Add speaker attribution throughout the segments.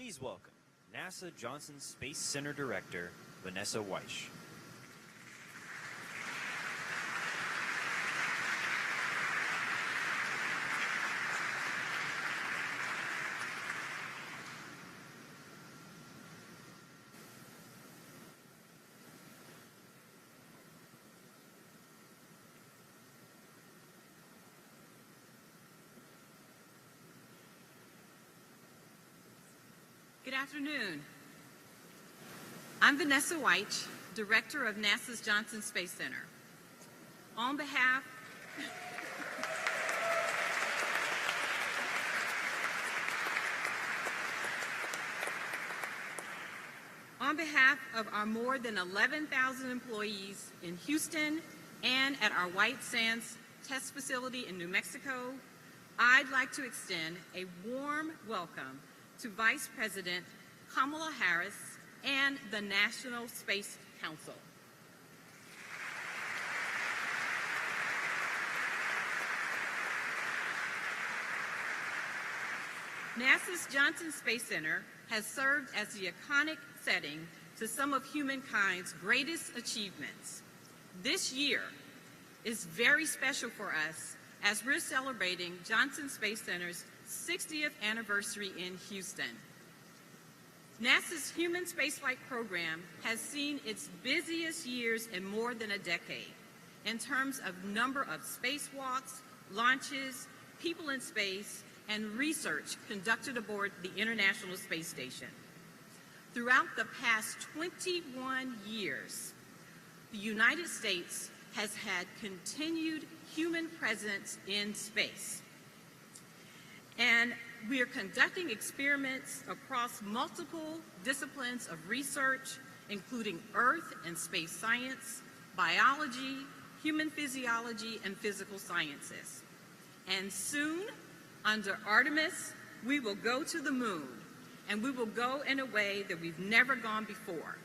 Speaker 1: Please welcome NASA Johnson Space Center Director, Vanessa Weish.
Speaker 2: Good afternoon. I'm Vanessa Weish, Director of NASA's Johnson Space Center. On behalf of our more than 11,000 employees in Houston and at our White Sands Test Facility in New Mexico, I'd like to extend a warm welcome to Vice President Kamala Harris and the National Space Council. NASA's Johnson Space Center has served as the iconic setting to some of humankind's greatest achievements. This year is very special for us as we're celebrating Johnson Space Center's 60th anniversary in Houston. NASA's human spaceflight program has seen its busiest years in more than a decade in terms of number of spacewalks, launches, people in space, and research conducted aboard the International Space Station. Throughout the past 21 years, the United States has had continued human presence in space. And we are conducting experiments across multiple disciplines of research, including Earth and space science, biology, human physiology, and physical sciences. And soon, under Artemis, we will go to the moon, and we will go in a way that we've never gone before,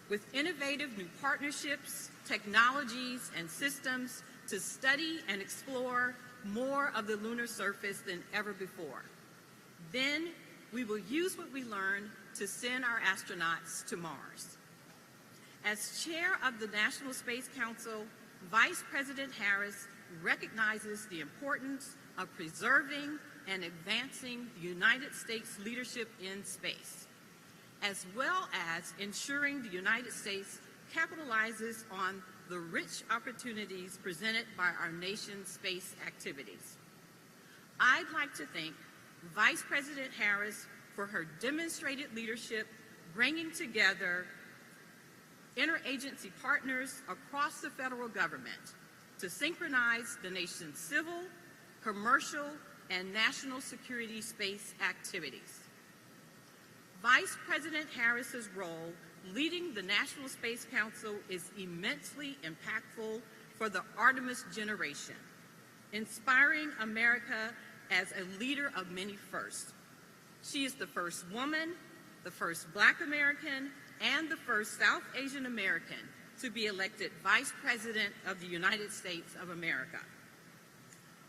Speaker 2: with innovative new partnerships, technologies, and systems to study and explore more of the lunar surface than ever before. Then we will use what we learned to send our astronauts to Mars. As chair of the National Space Council, Vice President Harris recognizes the importance of preserving and advancing the United States leadership in space, as well as ensuring the United States capitalizes on the rich opportunities presented by our nation's space activities. I'd like to thank Vice President Harris for her demonstrated leadership, bringing together interagency partners across the federal government to synchronize the nation's civil, commercial, and national security space activities. Vice President Harris's role leading the National Space Council is immensely impactful for the Artemis generation, inspiring America as a leader of many firsts. She is the first woman, the first Black American, and the first South Asian American to be elected Vice President of the United States of America.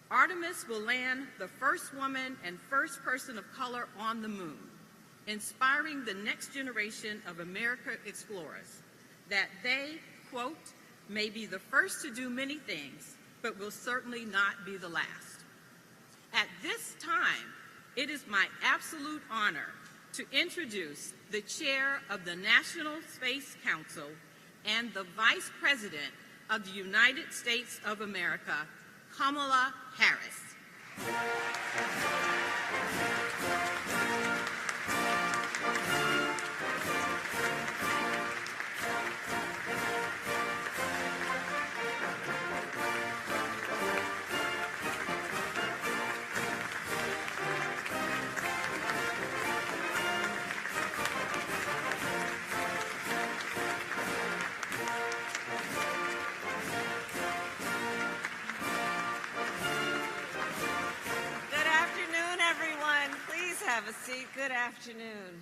Speaker 2: Artemis will land the first woman and first person of color on the moon, inspiring the next generation of America explorers that they, quote, may be the first to do many things, but will certainly not be the last. At this time, it is my absolute honor to introduce the chair of the National Space Council and the Vice President of the United States of America, Kamala Harris.
Speaker 3: Have a seat. Good afternoon.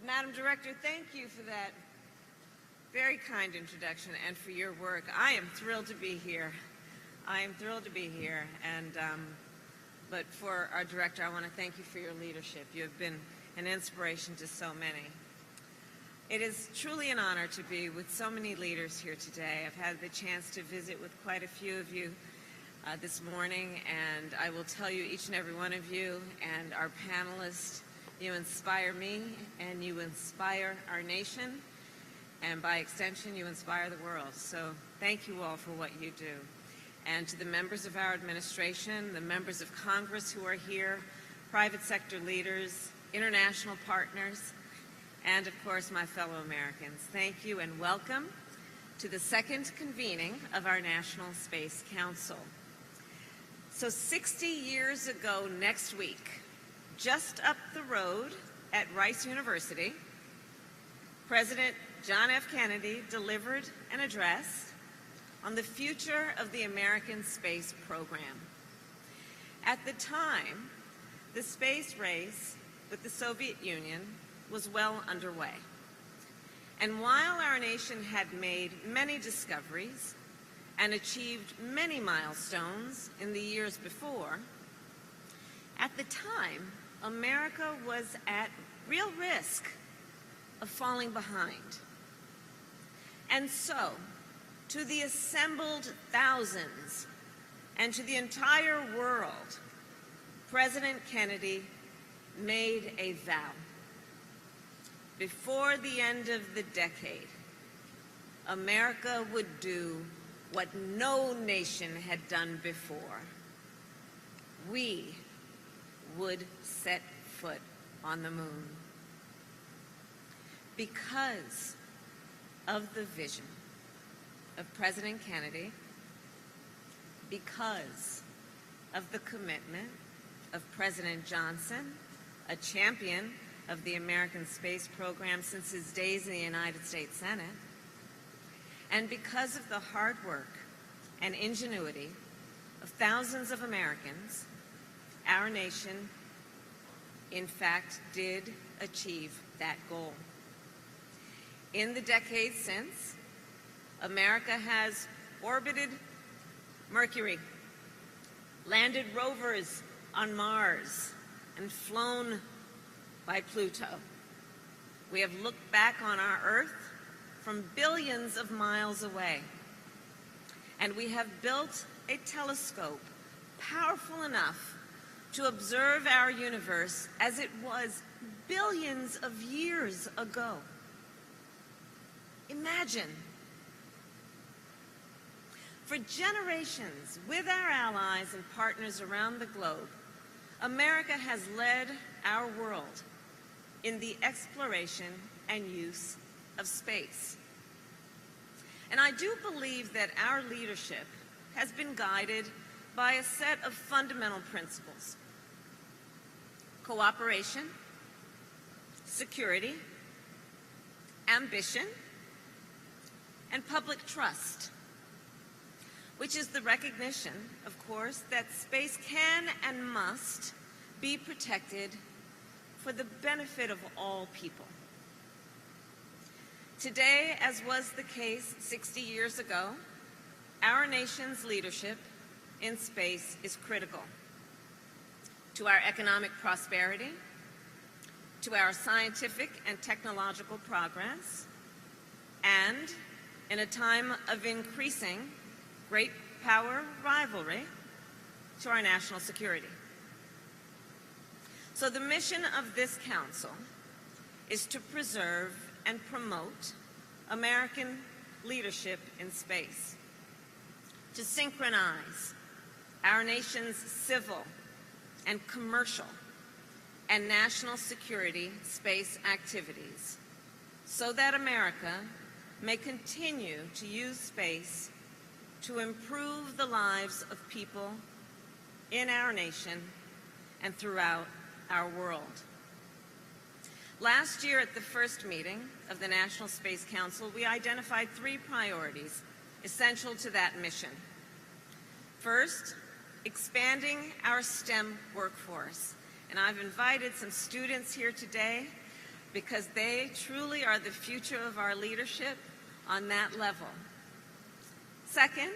Speaker 3: Madam Director, thank you for that very kind introduction and for your work. I am thrilled to be here. But for our director, I want to thank you for your leadership. You have been and inspiration to so many. It is truly an honor to be with so many leaders here today. I've had the chance to visit with quite a few of you this morning, and I will tell you, each and every one of you and our panelists, you inspire me and you inspire our nation, and by extension, you inspire the world. So thank you all for what you do. And to the members of our administration, the members of Congress who are here, private sector leaders, international partners, and of course my fellow Americans, thank you and welcome to the second convening of our National Space Council. So 60 years ago next week, just up the road at Rice University, President John F. Kennedy delivered an address on the future of the American space program. At the time, the space race with the Soviet Union was well underway. And while our nation had made many discoveries and achieved many milestones in the years before, at the time, America was at real risk of falling behind. And so, to the assembled thousands and to the entire world, President Kennedy made a vow. Before the end of the decade, America would do what no nation had done before. We would set foot on the moon. Because of the vision of President Kennedy, because of the commitment of President Johnson, a champion of the American space program since his days in the United States Senate, and because of the hard work and ingenuity of thousands of Americans, our nation, in fact, did achieve that goal. In the decades since, America has orbited Mercury, landed rovers on Mars, and flown by Pluto. We have looked back on our Earth from billions of miles away, and we have built a telescope powerful enough to observe our universe as it was billions of years ago. Imagine. For generations, with our allies and partners around the globe, America has led our world in the exploration and use of space. And I do believe that our leadership has been guided by a set of fundamental principles: cooperation, security, ambition, and public trust, which is the recognition, of course, that space can and must be protected for the benefit of all people. Today, as was the case 60 years ago, our nation's leadership in space is critical to our economic prosperity, to our scientific and technological progress, and in a time of increasing great power rivalry, to our national security. So the mission of this council is to preserve and promote American leadership in space, to synchronize our nation's civil and commercial and national security space activities, so that America may continue to use space to improve the lives of people in our nation and throughout our world. Last year at the first meeting of the National Space Council, we identified 3 priorities essential to that mission. First, expanding our STEM workforce. And I've invited some students here today because they truly are the future of our leadership on that level. Second,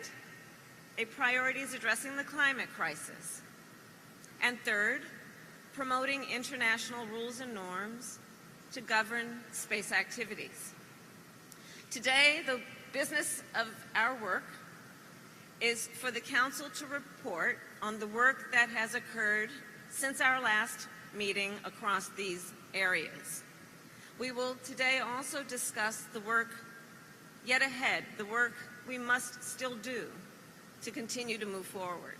Speaker 3: a priority is addressing the climate crisis. And third, promoting international rules and norms to govern space activities. Today, the business of our work is for the Council to report on the work that has occurred since our last meeting across these areas. We will today also discuss the work yet ahead, the work we must still do to continue to move forward.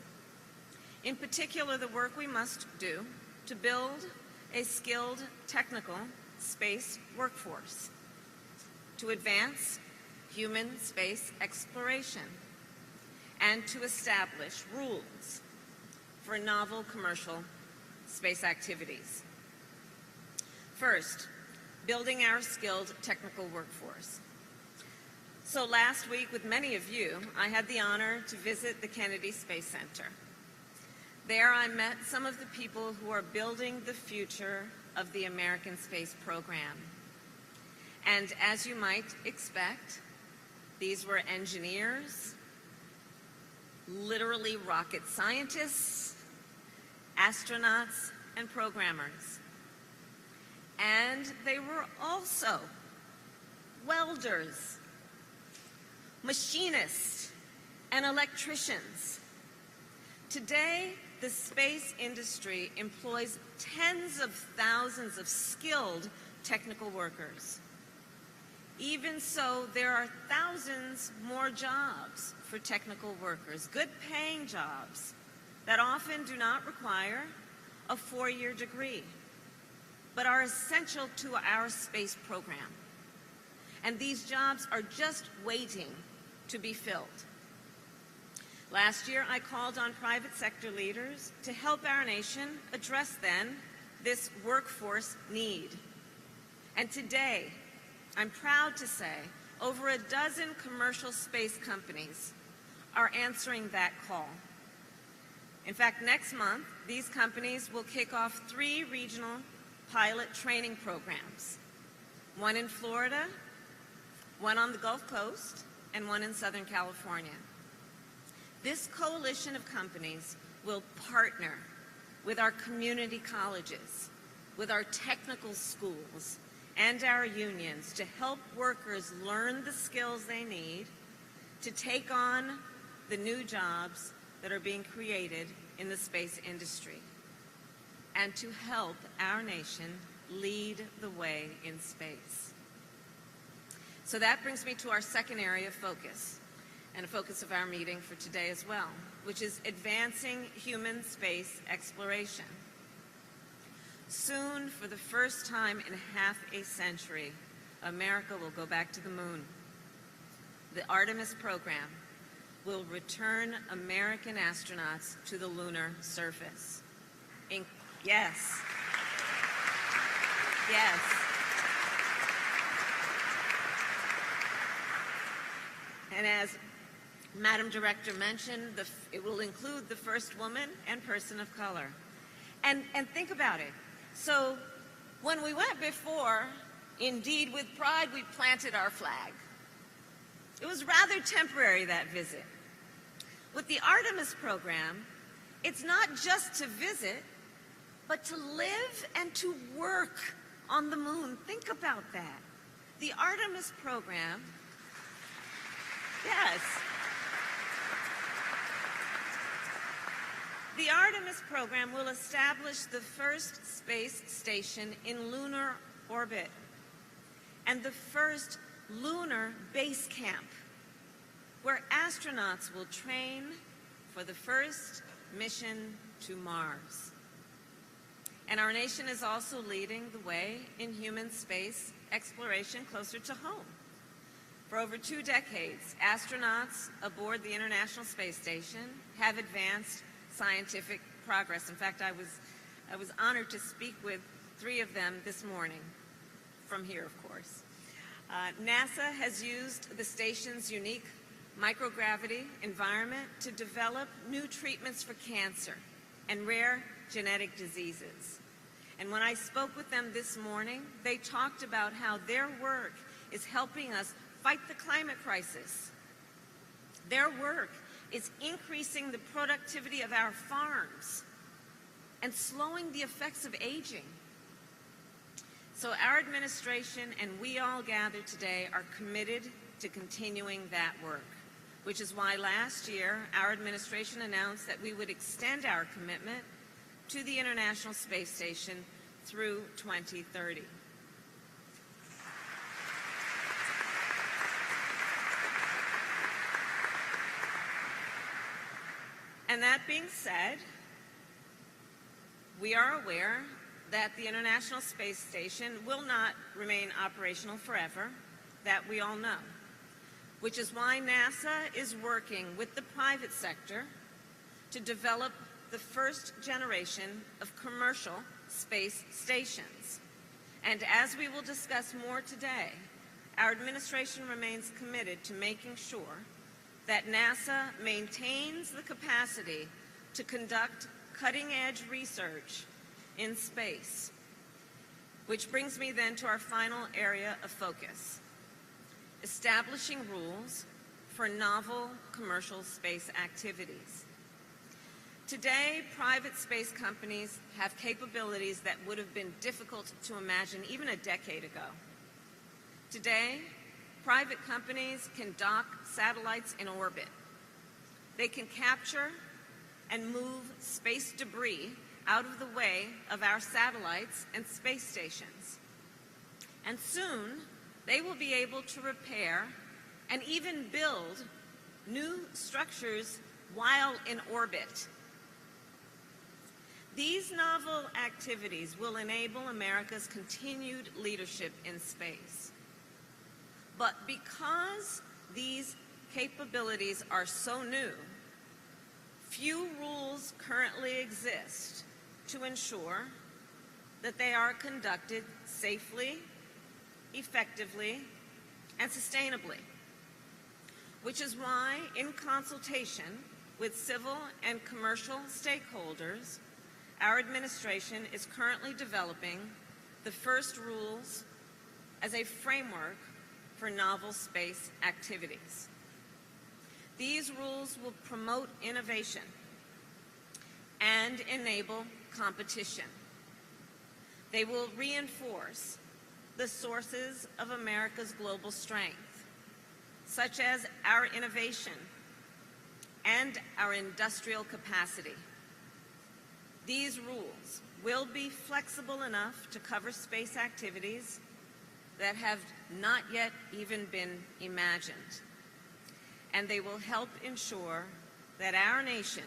Speaker 3: In particular, the work we must do to build a skilled technical space workforce, to advance human space exploration, and to establish rules for novel commercial space activities. First, building our skilled technical workforce. So last week, with many of you, I had the honor to visit the Kennedy Space Center. There I met some of the people who are building the future of the American space program. And as you might expect, these were engineers, literally rocket scientists, astronauts, and programmers. And they were also welders, machinists, and electricians. Today, the space industry employs tens of thousands of skilled technical workers. Even so, there are thousands more jobs for technical workers, good-paying jobs that often do not require a four-year degree, but are essential to our space program. And these jobs are just waiting to be filled. Last year, I called on private sector leaders to help our nation address then this workforce need. And today, I'm proud to say over a dozen commercial space companies are answering that call. In fact, next month, these companies will kick off 3 regional pilot training programs, one in Florida, one on the Gulf Coast, and one in Southern California. This coalition of companies will partner with our community colleges, with our technical schools, and our unions to help workers learn the skills they need to take on the new jobs that are being created in the space industry, and to help our nation lead the way in space. So that brings me to our second area of focus, and a focus of our meeting for today as well, which is advancing human space exploration. Soon, for the first time in half a century, America will go back to the moon. The Artemis program will return American astronauts to the lunar surface. Yes. Yes. And as Madam Director mentioned, it will include the first woman and person of color. And think about it. So when we went before, indeed with pride, we planted our flag. It was rather temporary, that visit. With the Artemis program, it's not just to visit, but to live and to work on the moon. Think about that. The Artemis program, yes. The Artemis program will establish the first space station in lunar orbit and the first lunar base camp where astronauts will train for the first mission to Mars. And our nation is also leading the way in human space exploration closer to home. For over 2 decades, astronauts aboard the International Space Station have advanced scientific progress. In fact, I was honored to speak with 3 of them this morning, from here, of course. NASA has used the station's unique microgravity environment to develop new treatments for cancer and rare genetic diseases. And when I spoke with them this morning, they talked about how their work is helping us fight the climate crisis. Their work is increasing the productivity of our farms. and slowing the effects of aging. So our administration and we all gathered today are committed to continuing that work, which is why last year our administration announced that we would extend our commitment to the International Space Station through 2030. And that being said, we are aware that the International Space Station will not remain operational forever, that we all know, which is why NASA is working with the private sector to develop the first generation of commercial space stations. And as we will discuss more today, our administration remains committed to making sure that NASA maintains the capacity to conduct cutting-edge research in space. Which brings me then to our final area of focus, establishing rules for novel commercial space activities. Today, private space companies have capabilities that would have been difficult to imagine even a decade ago. Today, private companies can dock satellites in orbit. They can capture and move space debris out of the way of our satellites and space stations. And soon, they will be able to repair and even build new structures while in orbit. These novel activities will enable America's continued leadership in space. But because these capabilities are so new, few rules currently exist to ensure that they are conducted safely, effectively, and sustainably, which is why, in consultation with civil and commercial stakeholders, our administration is currently developing the first rules as a framework for novel space activities. These rules will promote innovation and enable competition. They will reinforce the sources of America's global strength, such as our innovation and our industrial capacity. These rules will be flexible enough to cover space activities that have not yet even been imagined. And they will help ensure that our nation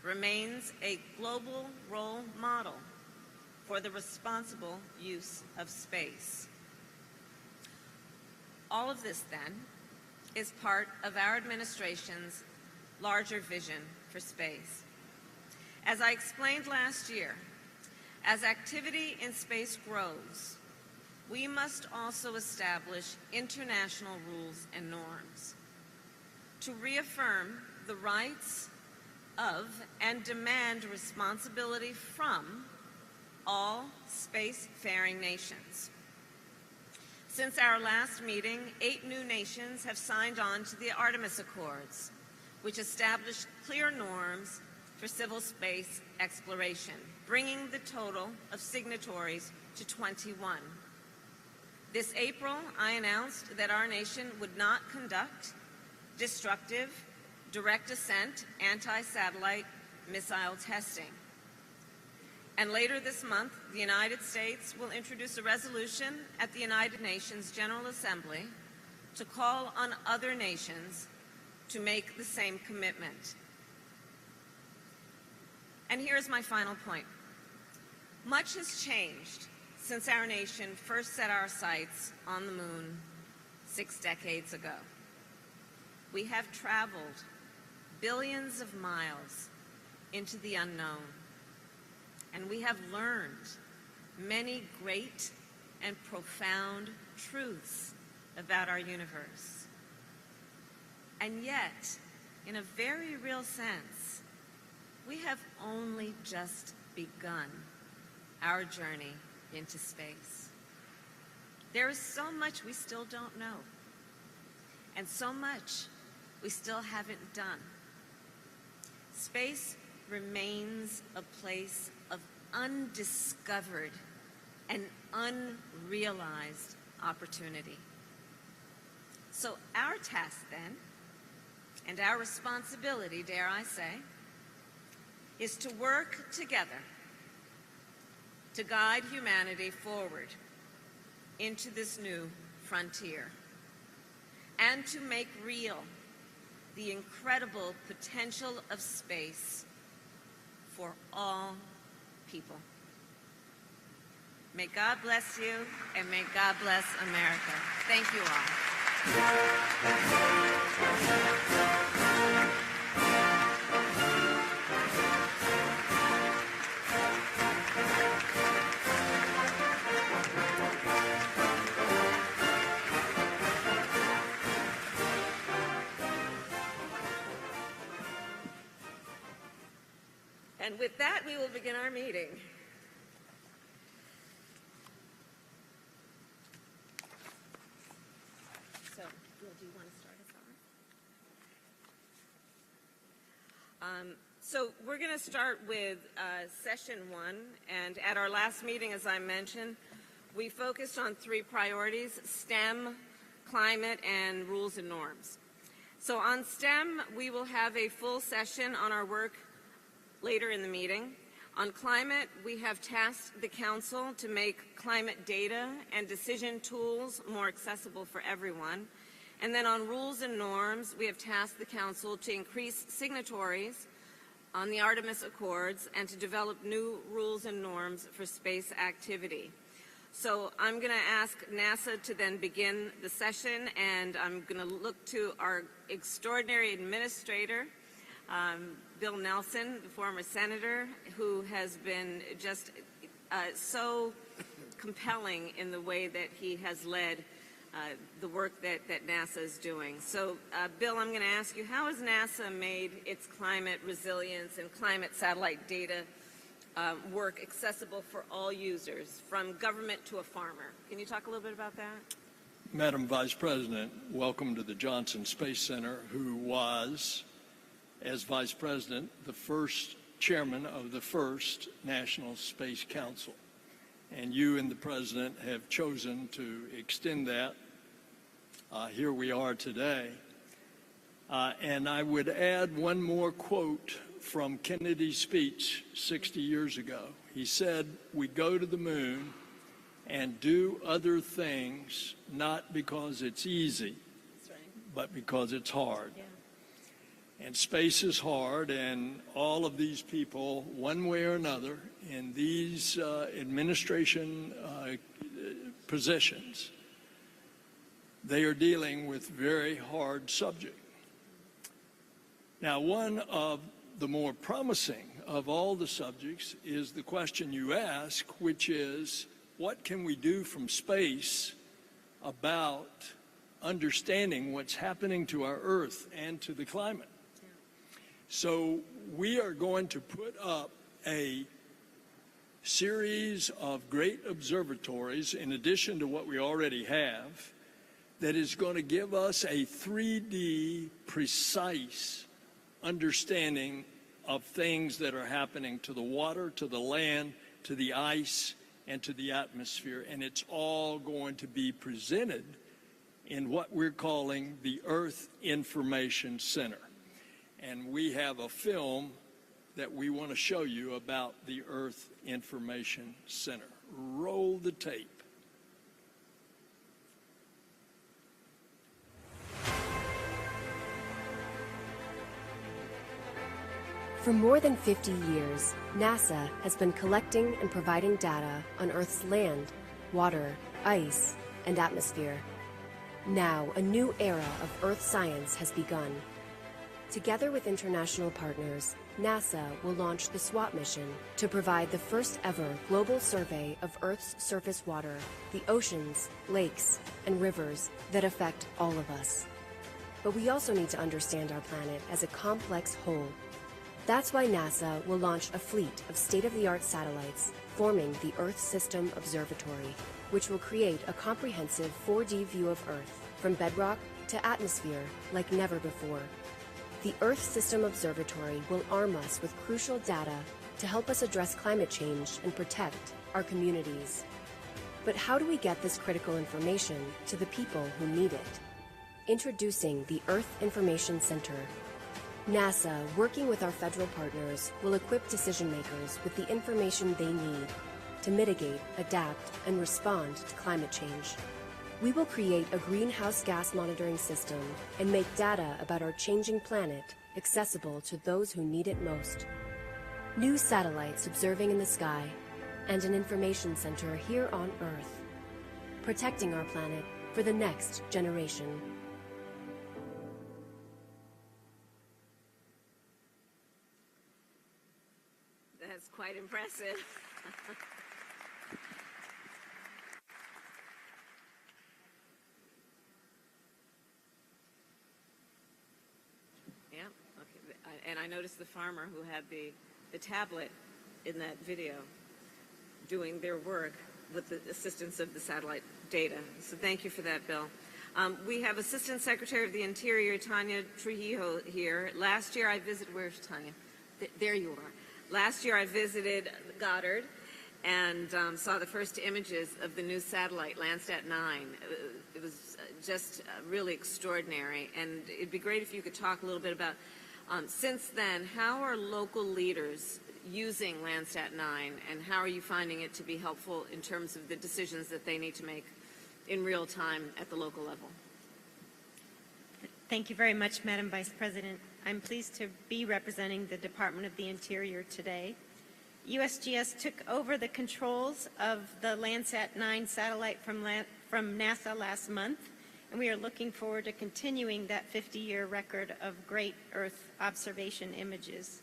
Speaker 3: remains a global role model for the responsible use of space. All of this, then, is part of our administration's larger vision for space. As I explained last year, as activity in space grows, we must also establish international rules and norms to reaffirm the rights of and demand responsibility from all spacefaring nations. Since our last meeting, 8 new nations have signed on to the Artemis Accords, which established clear norms for civil space exploration, bringing the total of signatories to 21. This April, I announced that our nation would not conduct destructive, direct ascent, anti-satellite missile testing. And later this month, the United States will introduce a resolution at the United Nations General Assembly to call on other nations to make the same commitment. And here's my final point. Much has changed since our nation first set our sights on the moon 6 decades ago. We have traveled billions of miles into the unknown, and we have learned many great and profound truths about our universe. And yet, in a very real sense, we have only just begun our journey into space. There is so much we still don't know, and so much we still haven't done. Space remains a place of undiscovered and unrealized opportunity. So our task then, and our responsibility, dare I say, is to work together to guide humanity forward into this new frontier and to make real the incredible potential of space for all people. May God bless you, and may God bless America. Thank you all. And with that, we will begin our meeting. So, Bill, do you want to start us off? So we're going to start with session 1, and at our last meeting, as I mentioned, we focused on 3 priorities: STEM, climate, and rules and norms. So on STEM, we will have a full session on our work later in the meeting. On climate, we have tasked the Council to make climate data and decision tools more accessible for everyone. And then on rules and norms, we have tasked the Council to increase signatories on the Artemis Accords and to develop new rules and norms for space activity. So I'm going to ask NASA to then begin the session, and I'm going to look to our extraordinary administrator, Bill Nelson, the former senator, who has been just so compelling in the way that he has led the work that NASA is doing. So, Bill, I'm going to ask you, how has NASA made its climate resilience and climate satellite data work accessible for all users, from government to a farmer? Can you talk a little bit about that?
Speaker 4: Madam Vice President, welcome to the Johnson Space Center, who was, as Vice President, the first chairman of the first National Space Council. And you and the President have chosen to extend that. Here we are today. And I would add one more quote from Kennedy's speech 60 years ago. He said, "We go to the moon and do other things not because it's easy,
Speaker 3: That's right.
Speaker 4: but because it's hard."
Speaker 3: Yeah.
Speaker 4: And space is hard, and all of these people, one way or another, in these administration positions, they are dealing with very hard subject. Now, one of the more promising of all the subjects is the question you ask, which is, what can we do from space about understanding what's happening to our Earth and to the climate? So we are going to put up a series of great observatories, in addition to what we already have, that is going to give us a 3D precise understanding of things that are happening to the water, to the land, to the ice, and to the atmosphere. And it's all going to be presented in what we're calling the Earth Information Center. And we have a film that we want to show you about the Earth Information Center. Roll the tape.
Speaker 5: For more than 50 years, NASA has been collecting and providing data on Earth's land, water, ice, and atmosphere. Now, a new era of Earth science has begun. Together with international partners, NASA will launch the SWAT mission to provide the first ever global survey of Earth's surface water, the oceans, lakes, and rivers that affect all of us. But we also need to understand our planet as a complex whole. That's why NASA will launch a fleet of state-of-the-art satellites forming the Earth System Observatory, which will create a comprehensive 4D view of Earth, from bedrock to atmosphere like never before. The Earth System Observatory will arm us with crucial data to help us address climate change and protect our communities. But how do we get this critical information to the people who need it? Introducing the Earth Information Center. NASA, working with our federal partners, will equip decision makers with the information they need to mitigate, adapt, and respond to climate change. We will create a greenhouse gas monitoring system and make data about our changing planet accessible to those who need it most. New satellites observing in the sky and an information center here on Earth, protecting our planet for the next generation.
Speaker 3: That's quite impressive. Yeah, okay. And I noticed the farmer who had the tablet in that video doing their work with the assistance of the satellite data. So thank you for that, Bill. We have Assistant Secretary of the Interior, Tanya Trujillo, here. Last year I visited, where's Tanya? There you are. Last year I visited Goddard and saw the first images of the new satellite, Landsat 9. It was just really extraordinary, and it'd be great if you could talk a little bit about, since then, how are local leaders using Landsat 9, and how are you finding it to be helpful in terms of the decisions that they need to make in real time at the local level?
Speaker 6: Thank you very much, Madam Vice President. I'm pleased to be representing the Department of the Interior today. USGS took over the controls of the Landsat 9 satellite from NASA last month, and we are looking forward to continuing that 50-year record of great Earth observation images.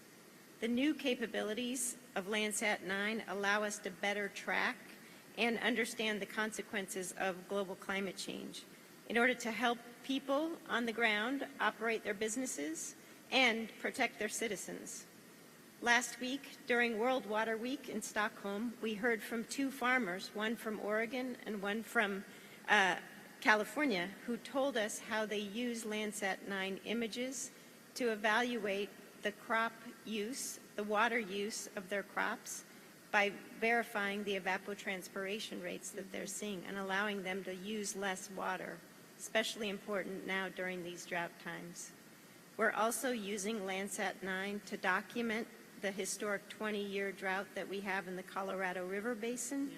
Speaker 6: The new capabilities of Landsat 9 allow us to better track and understand the consequences of global climate change in order to help people on the ground operate their businesses and protect their citizens. Last week, during World Water Week in Stockholm, we heard from two farmers, one from Oregon and one from California, who told us how they use Landsat 9 images to evaluate the crop use, the water use of their crops by verifying the evapotranspiration rates that they're seeing and allowing them to use less water, especially important now during these drought times. We're also using Landsat 9 to document the historic 20-year drought that we have in the Colorado River Basin,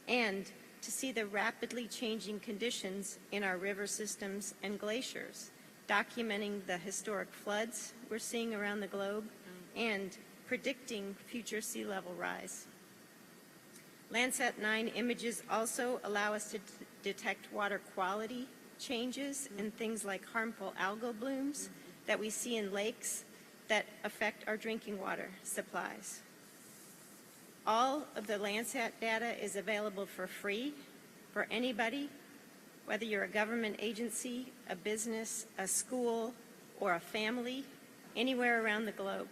Speaker 6: and to see the rapidly changing conditions in our river systems and glaciers, documenting the historic floods we're seeing around the globe, and predicting future sea level rise. Landsat 9 images also allow us to detect water quality changes in things like harmful algal blooms that we see in lakes that affect our drinking water supplies. All of the Landsat data is available for free for anybody, whether you're a government agency, a business, a school, or a family, anywhere around the globe.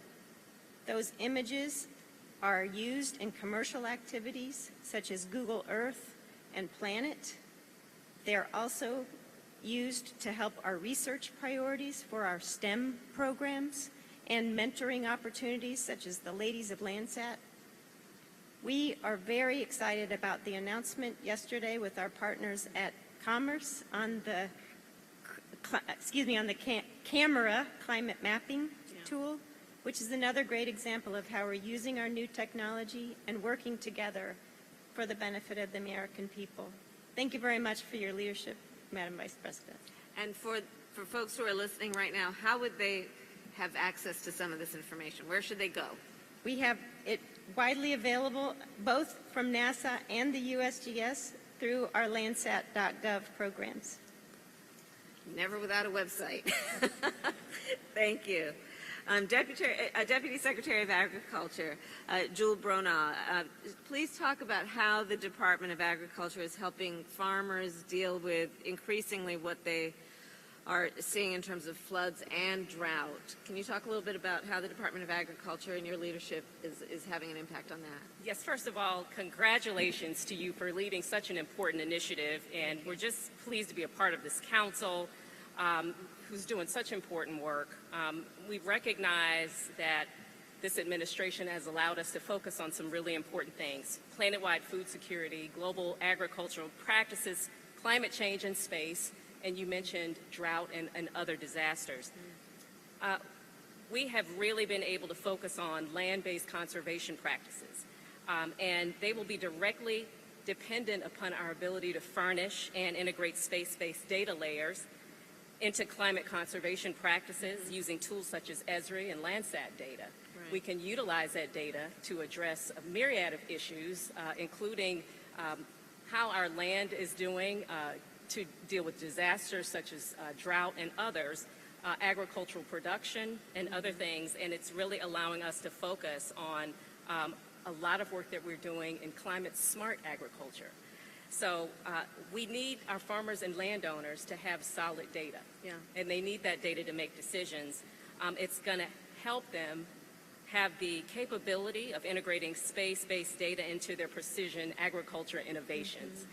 Speaker 6: Those images are used in commercial activities such as Google Earth and Planet. They're also used to help our research priorities for our STEM programs and mentoring opportunities such as the Ladies of Landsat. We are very excited about the announcement yesterday with our partners at Commerce on the camera climate mapping tool, which is another great example of how we're using our new technology and working together for the benefit of the American people. Thank you very much for your leadership, Madam Vice President.
Speaker 3: And for folks who are listening right now, how would they have access to some of this information? Where should they go?
Speaker 6: We have it widely available both from NASA and the USGS through our Landsat.gov programs.
Speaker 3: Never without a website. Thank you. Deputy Secretary of Agriculture, Jewel Brona, please talk about how the Department of Agriculture is helping farmers deal with increasingly what they are seeing in terms of floods and drought. Can you talk a little bit about how the Department of Agriculture and your leadership is having an impact on that?
Speaker 7: Yes, first of all, congratulations to you for leading such an important initiative, and we're just pleased to be a part of this council who's doing such important work. We recognize that this administration has allowed us to focus on some really important things: planet-wide food security, global agricultural practices, climate change in space, and you mentioned drought and other disasters. We have really been able to focus on land-based conservation practices, and they will be directly dependent upon our ability to furnish and integrate space-based data layers into climate conservation practices using tools such as Esri and Landsat data.
Speaker 2: Right.
Speaker 7: We can utilize that data to address a myriad of issues, including how our land is doing to deal with disasters such as drought and others, agricultural production and other things, and it's really allowing us to focus on a lot of work that we're doing in climate-smart agriculture. So we need our farmers and landowners to have solid data, and they need that data to make decisions. It's going to help them have the capability of integrating space-based data into their precision agriculture innovations.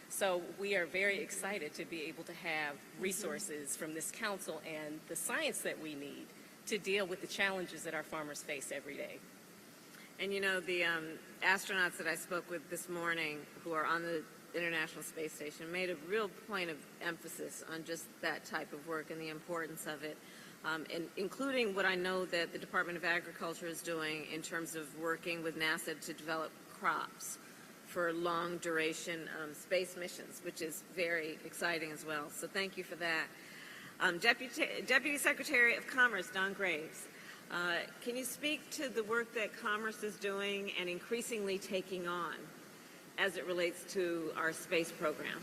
Speaker 7: So we are very excited to be able to have resources from this council and the science that we need to deal with the challenges that our farmers face every day.
Speaker 3: And you know, the astronauts that I spoke with this morning who are on the International Space Station made a real point of emphasis on just that type of work and the importance of it, and including what I know that the Department of Agriculture is doing in terms of working with NASA to develop crops for long duration space missions, which is very exciting as well. So thank you for that. Deputy Secretary of Commerce, Don Graves, can you speak to the work that Commerce is doing and increasingly taking on as it relates to our space program?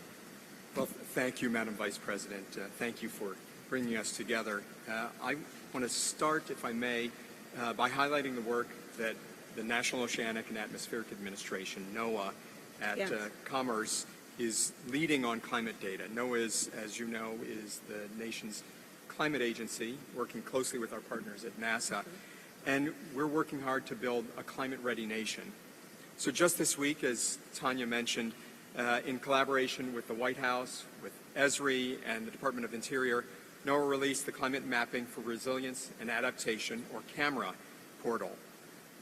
Speaker 8: Well, thank you, Madam Vice President. Thank you for bringing us together. I want to start, if I may, by highlighting the work that the National Oceanic and Atmospheric Administration, NOAA, at Commerce is leading on climate data. NOAA, is, as you know, is the nation's climate agency, working closely with our partners at NASA, and we're working hard to build a climate-ready nation. So just this week, as Tanya mentioned, in collaboration with the White House, with Esri and the Department of Interior, NOAA released the Climate Mapping for Resilience and Adaptation, or CAMRA, portal.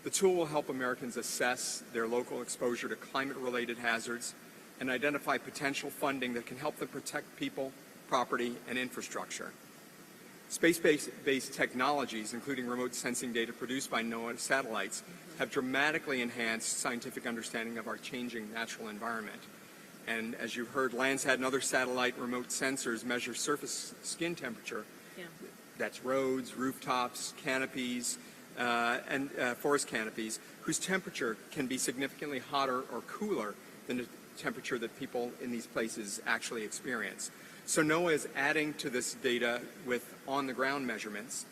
Speaker 8: The tool will help Americans assess their local exposure to climate-related hazards and identify potential funding that can help them protect people, property, and infrastructure. Space-based technologies, including remote sensing data produced by NOAA satellites, have dramatically enhanced scientific understanding of our changing natural environment. And as you've heard, Landsat and other satellite remote sensors measure surface skin temperature. That's roads, rooftops, canopies, and forest canopies, whose temperature can be significantly hotter or cooler than the temperature that people in these places actually experience. So NOAA is adding to this data with on-the-ground measurements.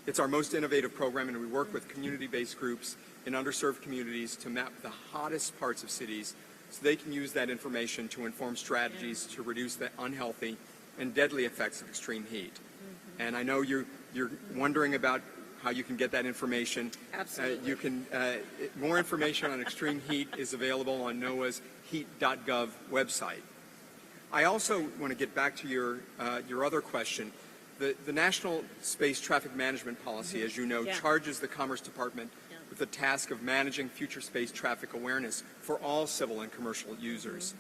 Speaker 8: It's our most innovative program, and we work with community-based groups in underserved communities to map the hottest parts of cities so they can use that information to inform strategies to reduce the unhealthy and deadly effects of extreme heat. And I know you're wondering about how you can get that information.
Speaker 3: Absolutely.
Speaker 8: You can, more information on extreme heat is available on NOAA's heat.gov website. I also want to get back to your other question. The National Space Traffic Management Policy, as you know, charges the Commerce Department with the task of managing future space traffic awareness for all civil and commercial users.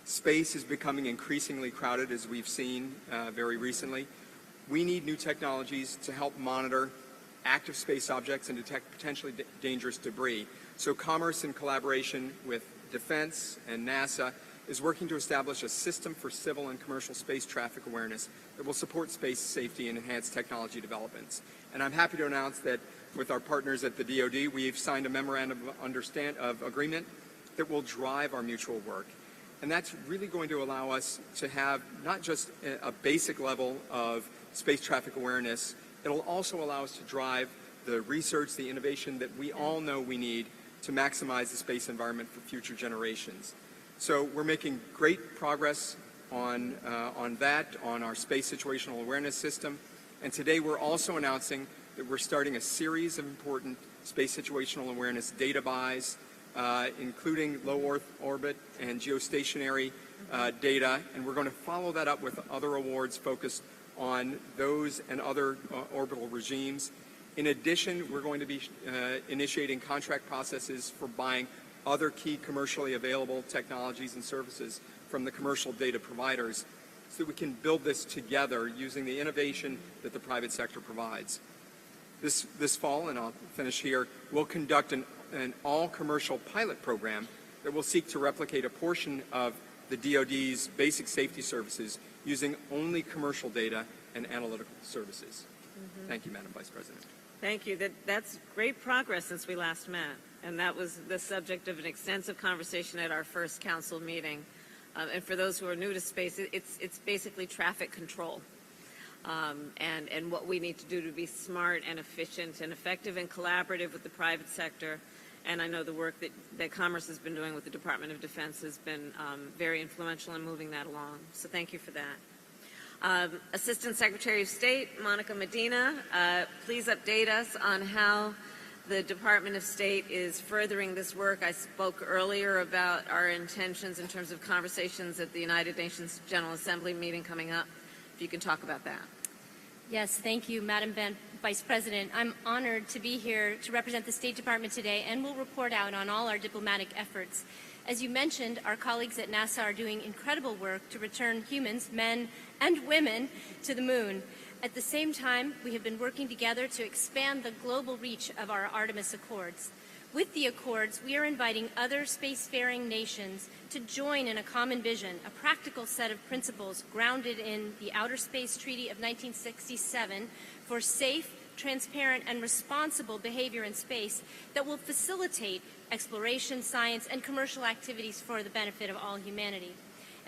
Speaker 8: Space is becoming increasingly crowded, as we've seen very recently. We need new technologies to help monitor active space objects and detect potentially dangerous debris. So Commerce, in collaboration with Defense and NASA, is working to establish a system for civil and commercial space traffic awareness that will support space safety and enhance technology developments. And I'm happy to announce that with our partners at the DoD, we've signed a memorandum of agreement that will drive our mutual work. And that's really going to allow us to have not just a basic level of space traffic awareness, it'll also allow us to drive the research, the innovation that we all know we need to maximize the space environment for future generations. So we're making great progress on that, on our space situational awareness system. And today we're also announcing that we're starting a series of important space situational awareness data buys, including low Earth orbit and geostationary data. And we're going to follow that up with other awards focused on those and other orbital regimes. In addition, we're going to be initiating contract processes for buying other key commercially available technologies and services from the commercial data providers so that we can build this together using the innovation that the private sector provides. This fall, and I'll finish here, we'll conduct an all-commercial pilot program that will seek to replicate a portion of the DoD's basic safety services using only commercial data and analytical services. Thank you, Madam Vice President.
Speaker 3: Thank you. That's great progress since we last met, and that was the subject of an extensive conversation at our first council meeting. And for those who are new to space, it's basically traffic control, and what we need to do to be smart and efficient and effective and collaborative with the private sector. And I know the work that Commerce has been doing with the Department of Defense has been very influential in moving that along. So thank you for that. Assistant Secretary of State, Monica Medina, please update us on how the Department of State is furthering this work. I spoke earlier about our intentions in terms of conversations at the United Nations General Assembly meeting coming up. If you can talk about that.
Speaker 9: Yes, thank you, Madam Vice President. I'm honored to be here to represent the State Department today and will report out on all our diplomatic efforts. As you mentioned, our colleagues at NASA are doing incredible work to return humans, men and women, to the moon. At the same time, we have been working together to expand the global reach of our Artemis Accords. With the Accords, we are inviting other spacefaring nations to join in a common vision, a practical set of principles grounded in the Outer Space Treaty of 1967 for safe, transparent, and responsible behavior in space that will facilitate exploration, science, and commercial activities for the benefit of all humanity.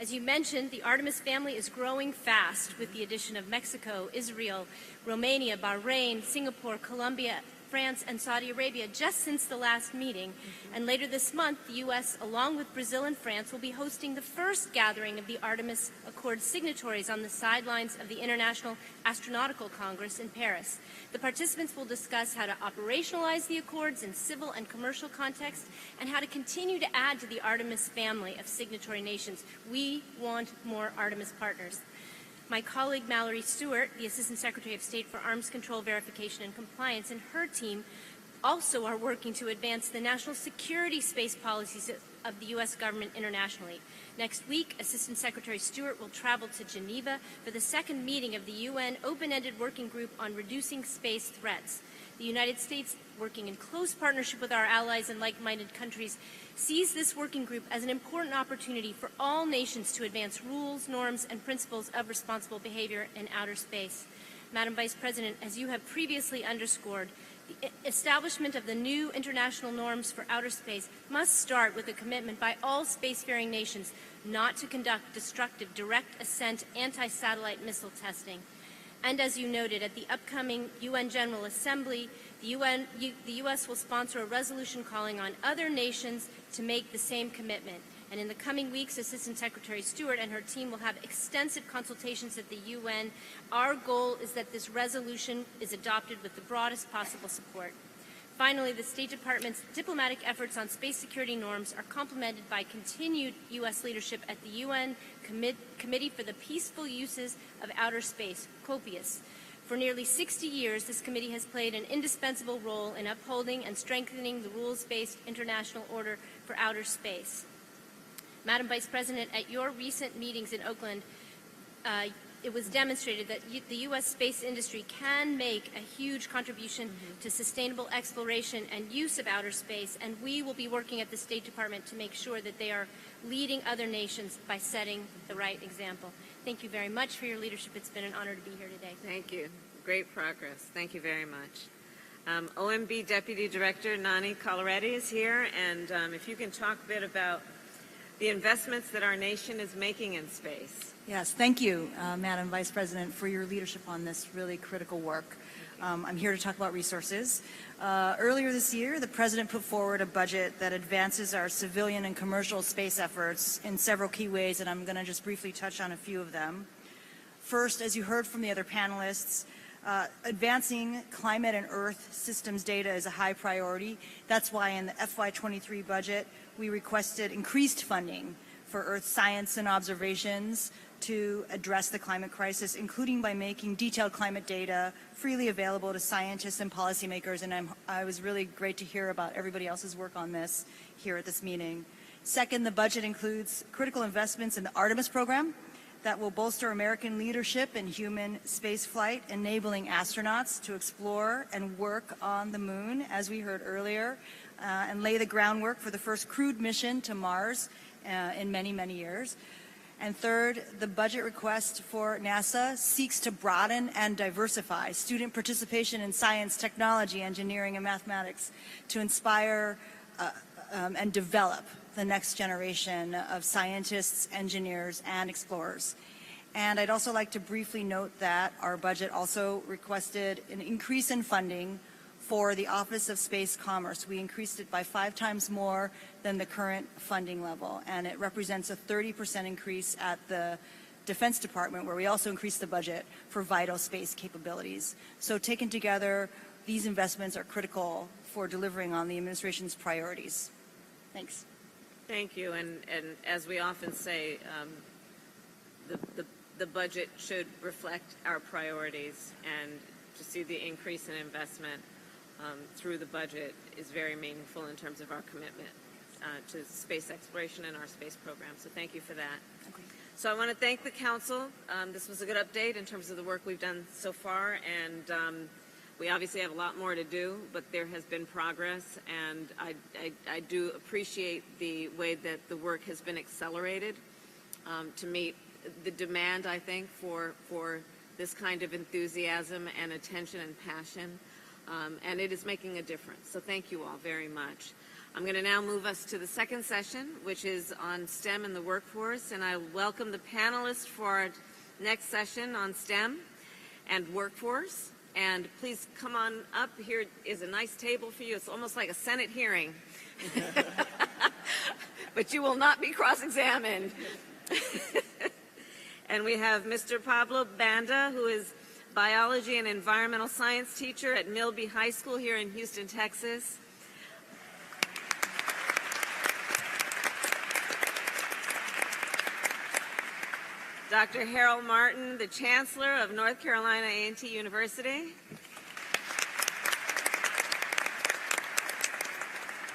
Speaker 9: As you mentioned, the Artemis family is growing fast with the addition of Mexico, Israel, Romania, Bahrain, Singapore, Colombia, France, and Saudi Arabia just since the last meeting. And later this month, the U.S., along with Brazil and France, will be hosting the first gathering of the Artemis Accord signatories on the sidelines of the International Astronautical Congress in Paris. The participants will discuss how to operationalize the Accords in civil and commercial context and how to continue to add to the Artemis family of signatory nations. We want more Artemis partners. My colleague Mallory Stewart, the Assistant Secretary of State for Arms Control, Verification, and Compliance, and her team also are working to advance the national security space policies of the U.S. government internationally. Next week, Assistant Secretary Stewart will travel to Geneva for the second meeting of the UN Open-Ended Working Group on Reducing Space Threats. The United States, working in close partnership with our allies and like-minded countries, sees this working group as an important opportunity for all nations to advance rules, norms, and principles of responsible behavior in outer space. Madam Vice President, as you have previously underscored, the establishment of the new international norms for outer space must start with a commitment by all spacefaring nations not to conduct destructive direct ascent anti-satellite missile testing. And as you noted, at the upcoming UN General Assembly, the U.S. will sponsor a resolution calling on other nations to make the same commitment. And in the coming weeks, Assistant Secretary Stewart and her team will have extensive consultations at the UN. Our goal is that this resolution is adopted with the broadest possible support. Finally, the State Department's diplomatic efforts on space security norms are complemented by continued U.S. leadership at the UN Committee for the Peaceful Uses of Outer Space, COPIUS. For nearly 60 years, this committee has played an indispensable role in upholding and strengthening the rules-based international order for outer space. Madam Vice President, at your recent meetings in Oakland, it was demonstrated that the U.S. space industry can make a huge contribution to sustainable exploration and use of outer space, and we will be working at the State Department to make sure that they are leading other nations by setting the right example. Thank you very much for your leadership. It's been an honor to be here today.
Speaker 3: Thank you. Great progress. Thank you very much. OMB Deputy Director Nani Coloretti is here, and if you can talk a bit about the investments that our nation is making in space.
Speaker 10: Yes, thank you, Madam Vice President, for your leadership on this really critical work. I'm here to talk about resources. Earlier this year, the President put forward a budget that advances our civilian and commercial space efforts in several key ways, and I'm going to just briefly touch on a few of them. First, as you heard from the other panelists, advancing climate and Earth systems data is a high priority. That's why in the FY23 budget, we requested increased funding for Earth science and observations, to address the climate crisis, including by making detailed climate data freely available to scientists and policymakers. And I was really great to hear about everybody else's work on this here at this meeting. Second, the budget includes critical investments in the Artemis program that will bolster American leadership in human spaceflight, enabling astronauts to explore and work on the moon, as we heard earlier, and lay the groundwork for the first crewed mission to Mars in many, many years. And third, the budget request for NASA seeks to broaden and diversify student participation in science, technology, engineering, and mathematics to inspire and develop the next generation of scientists, engineers, and explorers. And I'd also like to briefly note that our budget also requested an increase in funding for the Office of Space Commerce. We increased it by 5 times more than the current funding level, and it represents a 30% increase at the Defense Department, where we also increased the budget for vital space capabilities. So taken together, these investments are critical for delivering on the administration's priorities. Thanks.
Speaker 3: Thank you. And as we often say, the budget should reflect our priorities, and to see the increase in investment through the budget is very meaningful in terms of our commitment to space exploration and our space program. So thank you for that.
Speaker 10: Okay.
Speaker 3: So I want to thank the Council. This was a good update in terms of the work we've done so far, and we obviously have a lot more to do, but there has been progress, and I do appreciate the way that the work has been accelerated to meet the demand, I think, for this kind of enthusiasm and attention and passion, and it is making a difference. So thank you all very much. I'm going to now move us to the second session, which is on STEM and the workforce, and I welcome the panelists for our next session on STEM and workforce. And please come on up. Here is a nice table for you. It's almost like a Senate hearing. But you will not be cross-examined. And we have Mr. Pablo Banda, who is biology and environmental science teacher at Milby High School here in Houston, Texas. Dr. Harold Martin, the Chancellor of North Carolina A&T University.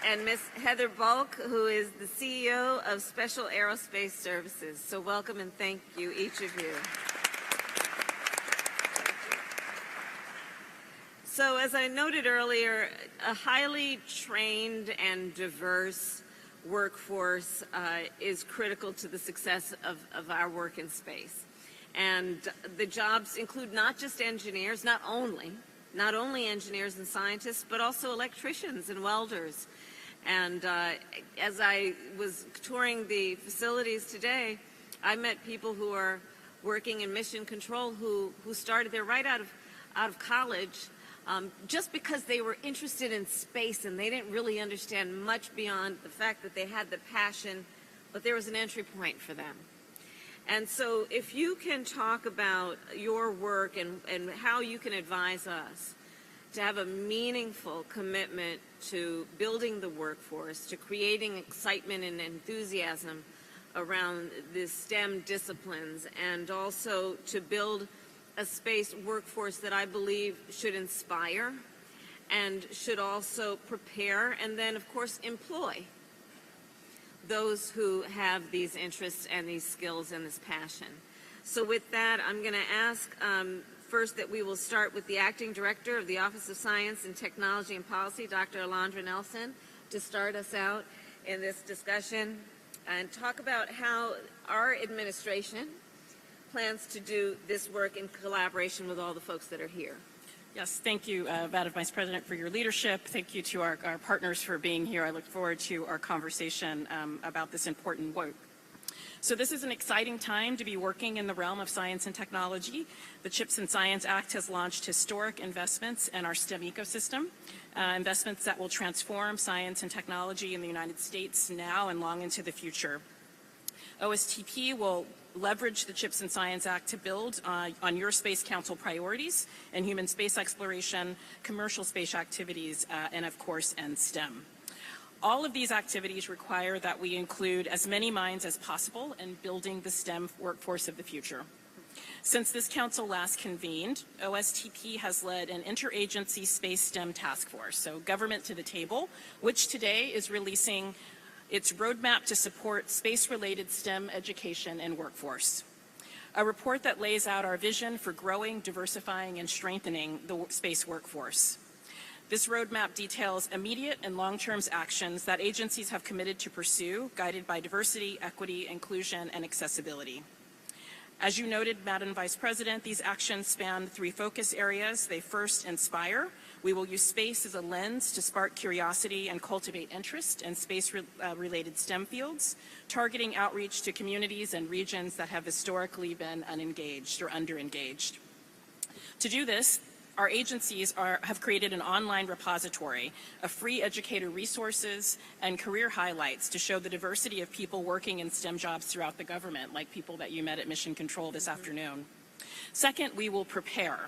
Speaker 3: And Ms. Heather Bulk, who is the CEO of Special Aerospace Services. So welcome and thank you, each of you. So as I noted earlier, a highly trained and diverse workforce is critical to the success of our work in space. And the jobs include not just engineers, not only engineers and scientists, but also electricians and welders. And as I was touring the facilities today, I met people who are working in mission control who started there right out of college, just because they were interested in space and they didn't really understand much beyond the fact that they had the passion, but there was an entry point for them. And so if you can talk about your work and how you can advise us to have a meaningful commitment to building the workforce, to creating excitement and enthusiasm around the STEM disciplines, and also to build a space workforce that I believe should inspire and should also prepare and then, of course, employ those who have these interests and these skills and this passion. So with that, I'm going to ask first that we will start with the Acting Director of the Office of Science and Technology and Policy, Dr. Alondra Nelson, to start us out in this discussion and talk about how our administration plans to do this work in collaboration with all the folks that are here.
Speaker 11: Yes, thank you, Madam Vice President, for your leadership. Thank you to our partners for being here. I look forward to our conversation about this important work. So this is an exciting time to be working in the realm of science and technology. The CHIPS and Science Act has launched historic investments in our STEM ecosystem, investments that will transform science and technology in the United States now and long into the future. OSTP will leverage the CHIPS and Science Act to build on your Space Council priorities in human space exploration, commercial space activities, and of course, and STEM. All of these activities require that we include as many minds as possible in building the STEM workforce of the future. Since this council last convened, OSTP has led an interagency space STEM task force, so government to the table, which today is releasing its roadmap to support space-related STEM education and workforce. A report that lays out our vision for growing, diversifying, and strengthening the space workforce. This roadmap details immediate and long-term actions that agencies have committed to pursue, guided by diversity, equity, inclusion, and accessibility. As you noted, Madam Vice President, these actions span 3 focus areas. They first inspire. We will use space as a lens to spark curiosity and cultivate interest in space-related STEM fields, targeting outreach to communities and regions that have historically been unengaged or underengaged. To do this, our agencies have created an online repository of free educator resources and career highlights to show the diversity of people working in STEM jobs throughout the government, like people that you met at Mission Control this afternoon. Second, we will prepare.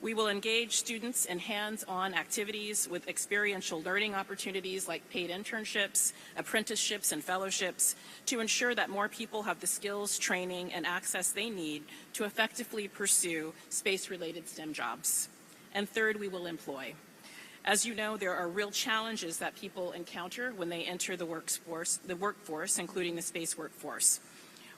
Speaker 11: We will engage students in hands-on activities with experiential learning opportunities like paid internships, apprenticeships, and fellowships to ensure that more people have the skills, training, and access they need to effectively pursue space-related STEM jobs. And third, we will employ. As you know, there are real challenges that people encounter when they enter the workforce, including the space workforce.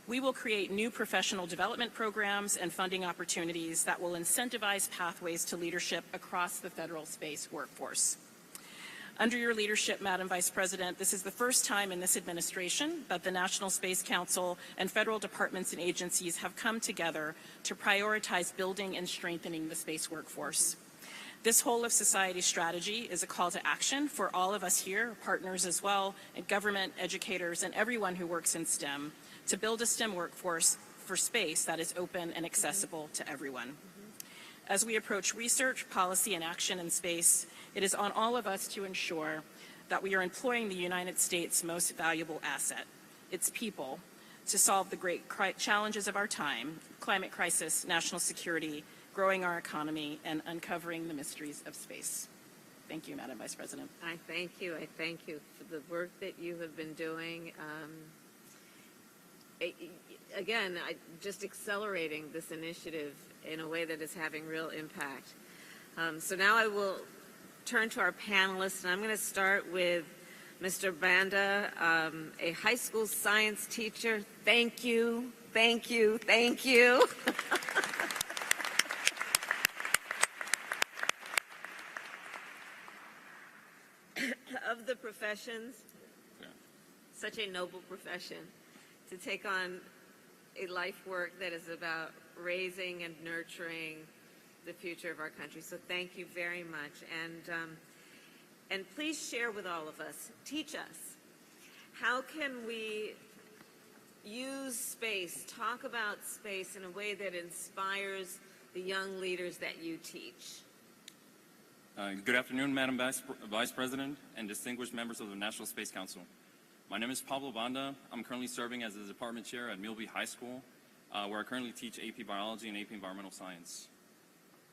Speaker 11: We will create new professional development programs and funding opportunities that will incentivize pathways to leadership across the federal space workforce. Under your leadership, Madam Vice President, this is the first time in this administration that the National Space Council and federal departments and agencies have come together to prioritize building and strengthening the space workforce. This whole of society strategy is a call to action for all of us here, partners as well, and government, educators, and everyone who works in STEM to build a STEM workforce for space that is open and accessible to everyone. As we approach research, policy, and action in space, it is on all of us to ensure that we are employing the United States' most valuable asset, its people, to solve the great challenges of our time: climate crisis, national security, growing our economy, and uncovering the mysteries of space. Thank you, Madam Vice President.
Speaker 3: I thank you. I thank you for the work that you have been doing. Again, just accelerating this initiative in a way that is having real impact. So now I will turn to our panelists, and I'm going to start with Mr. Banda, a high school science teacher. Thank you, thank you, thank you. Of the professions, such a noble profession, to take on a life work that is about raising and nurturing the future of our country. So thank you very much. And please share with all of us, teach us, how can we use space, talk about space in a way that inspires the young leaders that you teach?
Speaker 12: Good afternoon, Madam Vice President and distinguished members of the National Space Council. My name is Pablo Banda. I'm currently serving as the department chair at Milby High School, where I currently teach AP Biology and AP Environmental Science.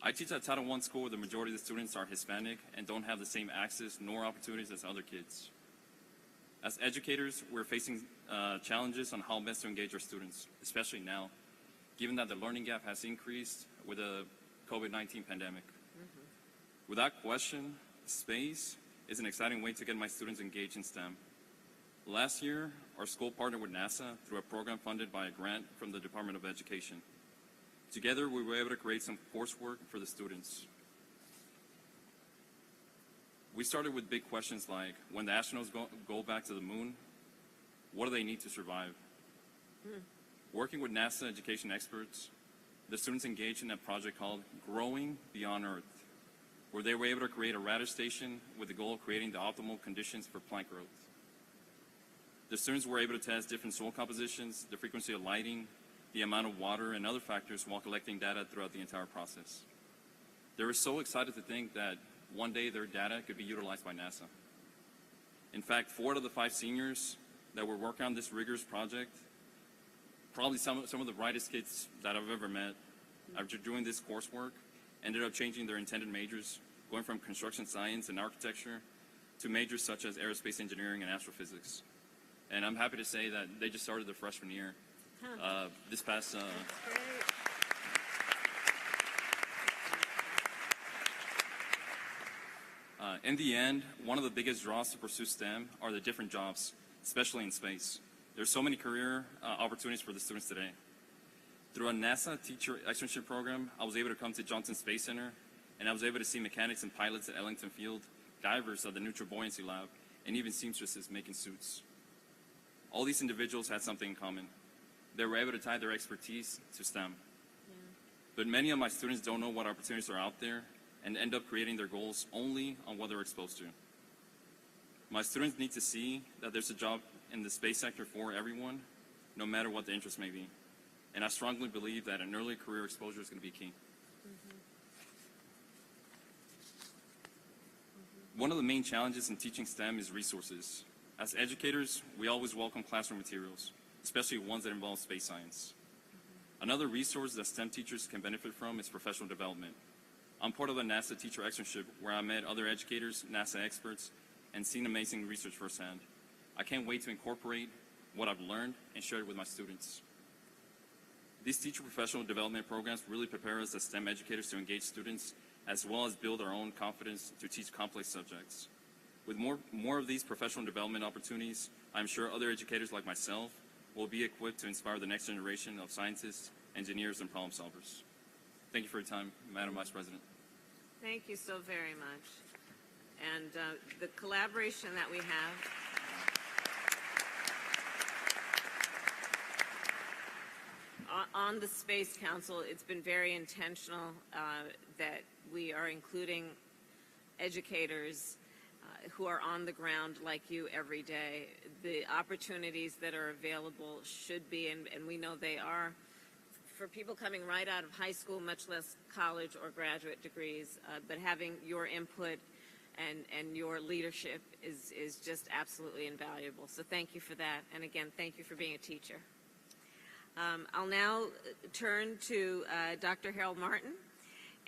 Speaker 12: I teach at Title I school where the majority of the students are Hispanic and don't have the same access nor opportunities as other kids. As educators, we're facing challenges on how best to engage our students, especially now, given that the learning gap has increased with the COVID-19 pandemic. Without question, space is an exciting way to get my students engaged in STEM. Last year, our school partnered with NASA through a program funded by a grant from the Department of Education. Together, we were able to create some coursework for the students. We started with big questions like, when the astronauts go back to the moon, what do they need to survive? Working with NASA education experts, the students engaged in a project called Growing Beyond Earth, where they were able to create a radish station with the goal of creating the optimal conditions for plant growth. The students were able to test different soil compositions, the frequency of lighting, the amount of water, and other factors while collecting data throughout the entire process. They were so excited to think that one day their data could be utilized by NASA. In fact, 4 out of the 5 seniors that were working on this rigorous project, probably some of the brightest kids that I've ever met, after doing this coursework, ended up changing their intended majors, going from construction science and architecture to majors such as aerospace engineering and astrophysics. And I'm happy to say that they just started their freshman year this past. In the end, one of the biggest draws to pursue STEM are the different jobs, especially in space. There's so many career opportunities for the students today. Through a NASA teacher externship program, I was able to come to Johnson Space Center, and I was able to see mechanics and pilots at Ellington Field, divers at the Neutral Buoyancy Lab, and even seamstresses making suits. All these individuals had something in common. They were able to tie their expertise to STEM. But many of my students don't know what opportunities are out there and end up creating their goals only on what they're exposed to. My students need to see that there's a job in the space sector for everyone, no matter what the interest may be. And I strongly believe that an early career exposure is going to be key. One of the main challenges in teaching STEM is resources. As educators, we always welcome classroom materials, especially ones that involve space science. Another resource that STEM teachers can benefit from is professional development. I'm part of a NASA teacher externship where I met other educators, NASA experts, and seen amazing research firsthand. I can't wait to incorporate what I've learned and share it with my students. These teacher professional development programs really prepare us as STEM educators to engage students as well as build our own confidence to teach complex subjects. With more of these professional development opportunities, I'm sure other educators like myself will be equipped to inspire the next generation of scientists, engineers, and problem solvers. Thank you for your time, Madam Vice President.
Speaker 3: Thank you so very much. And the collaboration that we have on the Space Council, it's been very intentional that we are including educators who are on the ground like you every day. The opportunities that are available should be, and we know they are, for people coming right out of high school, much less college or graduate degrees, but having your input and your leadership is just absolutely invaluable. So thank you for that. And again, thank you for being a teacher. I'll now turn to Dr. Harold Martin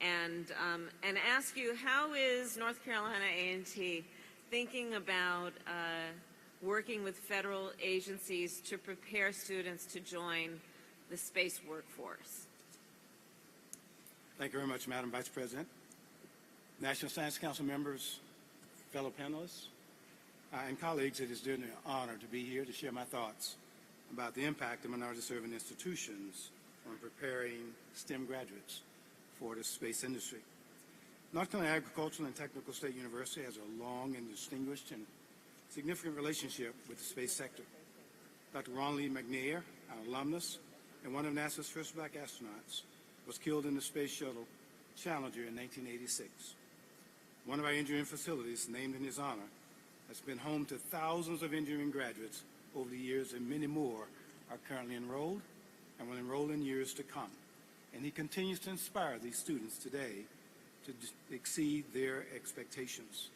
Speaker 3: and ask you, how is North Carolina A&T thinking about working with federal agencies to prepare students to join the space workforce?
Speaker 13: Thank you very much, Madam Vice President. National Science Council members, fellow panelists, and colleagues, it is an honor to be here to share my thoughts about the impact of minority-serving institutions on preparing STEM graduates for the space industry. North Carolina Agricultural and Technical State University has a long and distinguished and significant relationship with the space sector. Dr. Ron Lee McNair, an alumnus and one of NASA's first black astronauts, was killed in the Space Shuttle Challenger in 1986. One of our engineering facilities, named in his honor, has been home to thousands of engineering graduates over the years, and many more are currently enrolled and will enroll in years to come. And he continues to inspire these students today to exceed their expectations.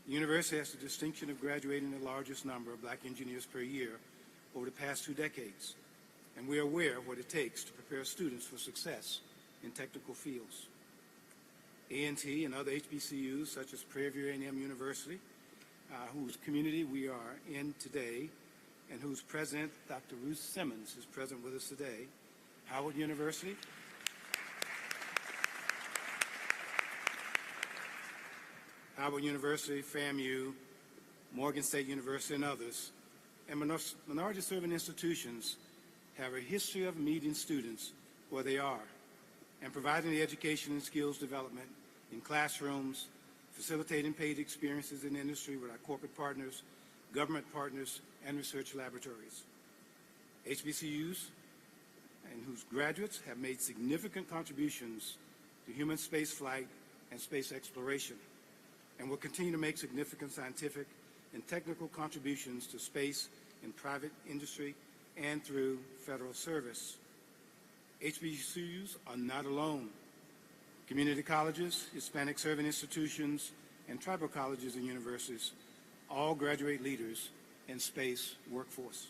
Speaker 13: The university has the distinction of graduating the largest number of black engineers per year over the past 2 decades, and we are aware of what it takes to prepare students for success in technical fields. A&T and other HBCUs, such as Prairie View A&M University, whose community we are in today, and whose president, Dr. Ruth Simmons, is present with us today, Howard University, FAMU, Morgan State University, and others, and minority-serving institutions have a history of meeting students where they are and providing the education and skills development in classrooms, facilitating paid experiences in industry with our corporate partners, government partners, and research laboratories. HBCUs and whose graduates have made significant contributions to human spaceflight and space exploration, and will continue to make significant scientific and technical contributions to space in private industry and through federal service. HBCUs are not alone. Community colleges, Hispanic serving institutions, and tribal colleges and universities all graduate leaders in space workforce.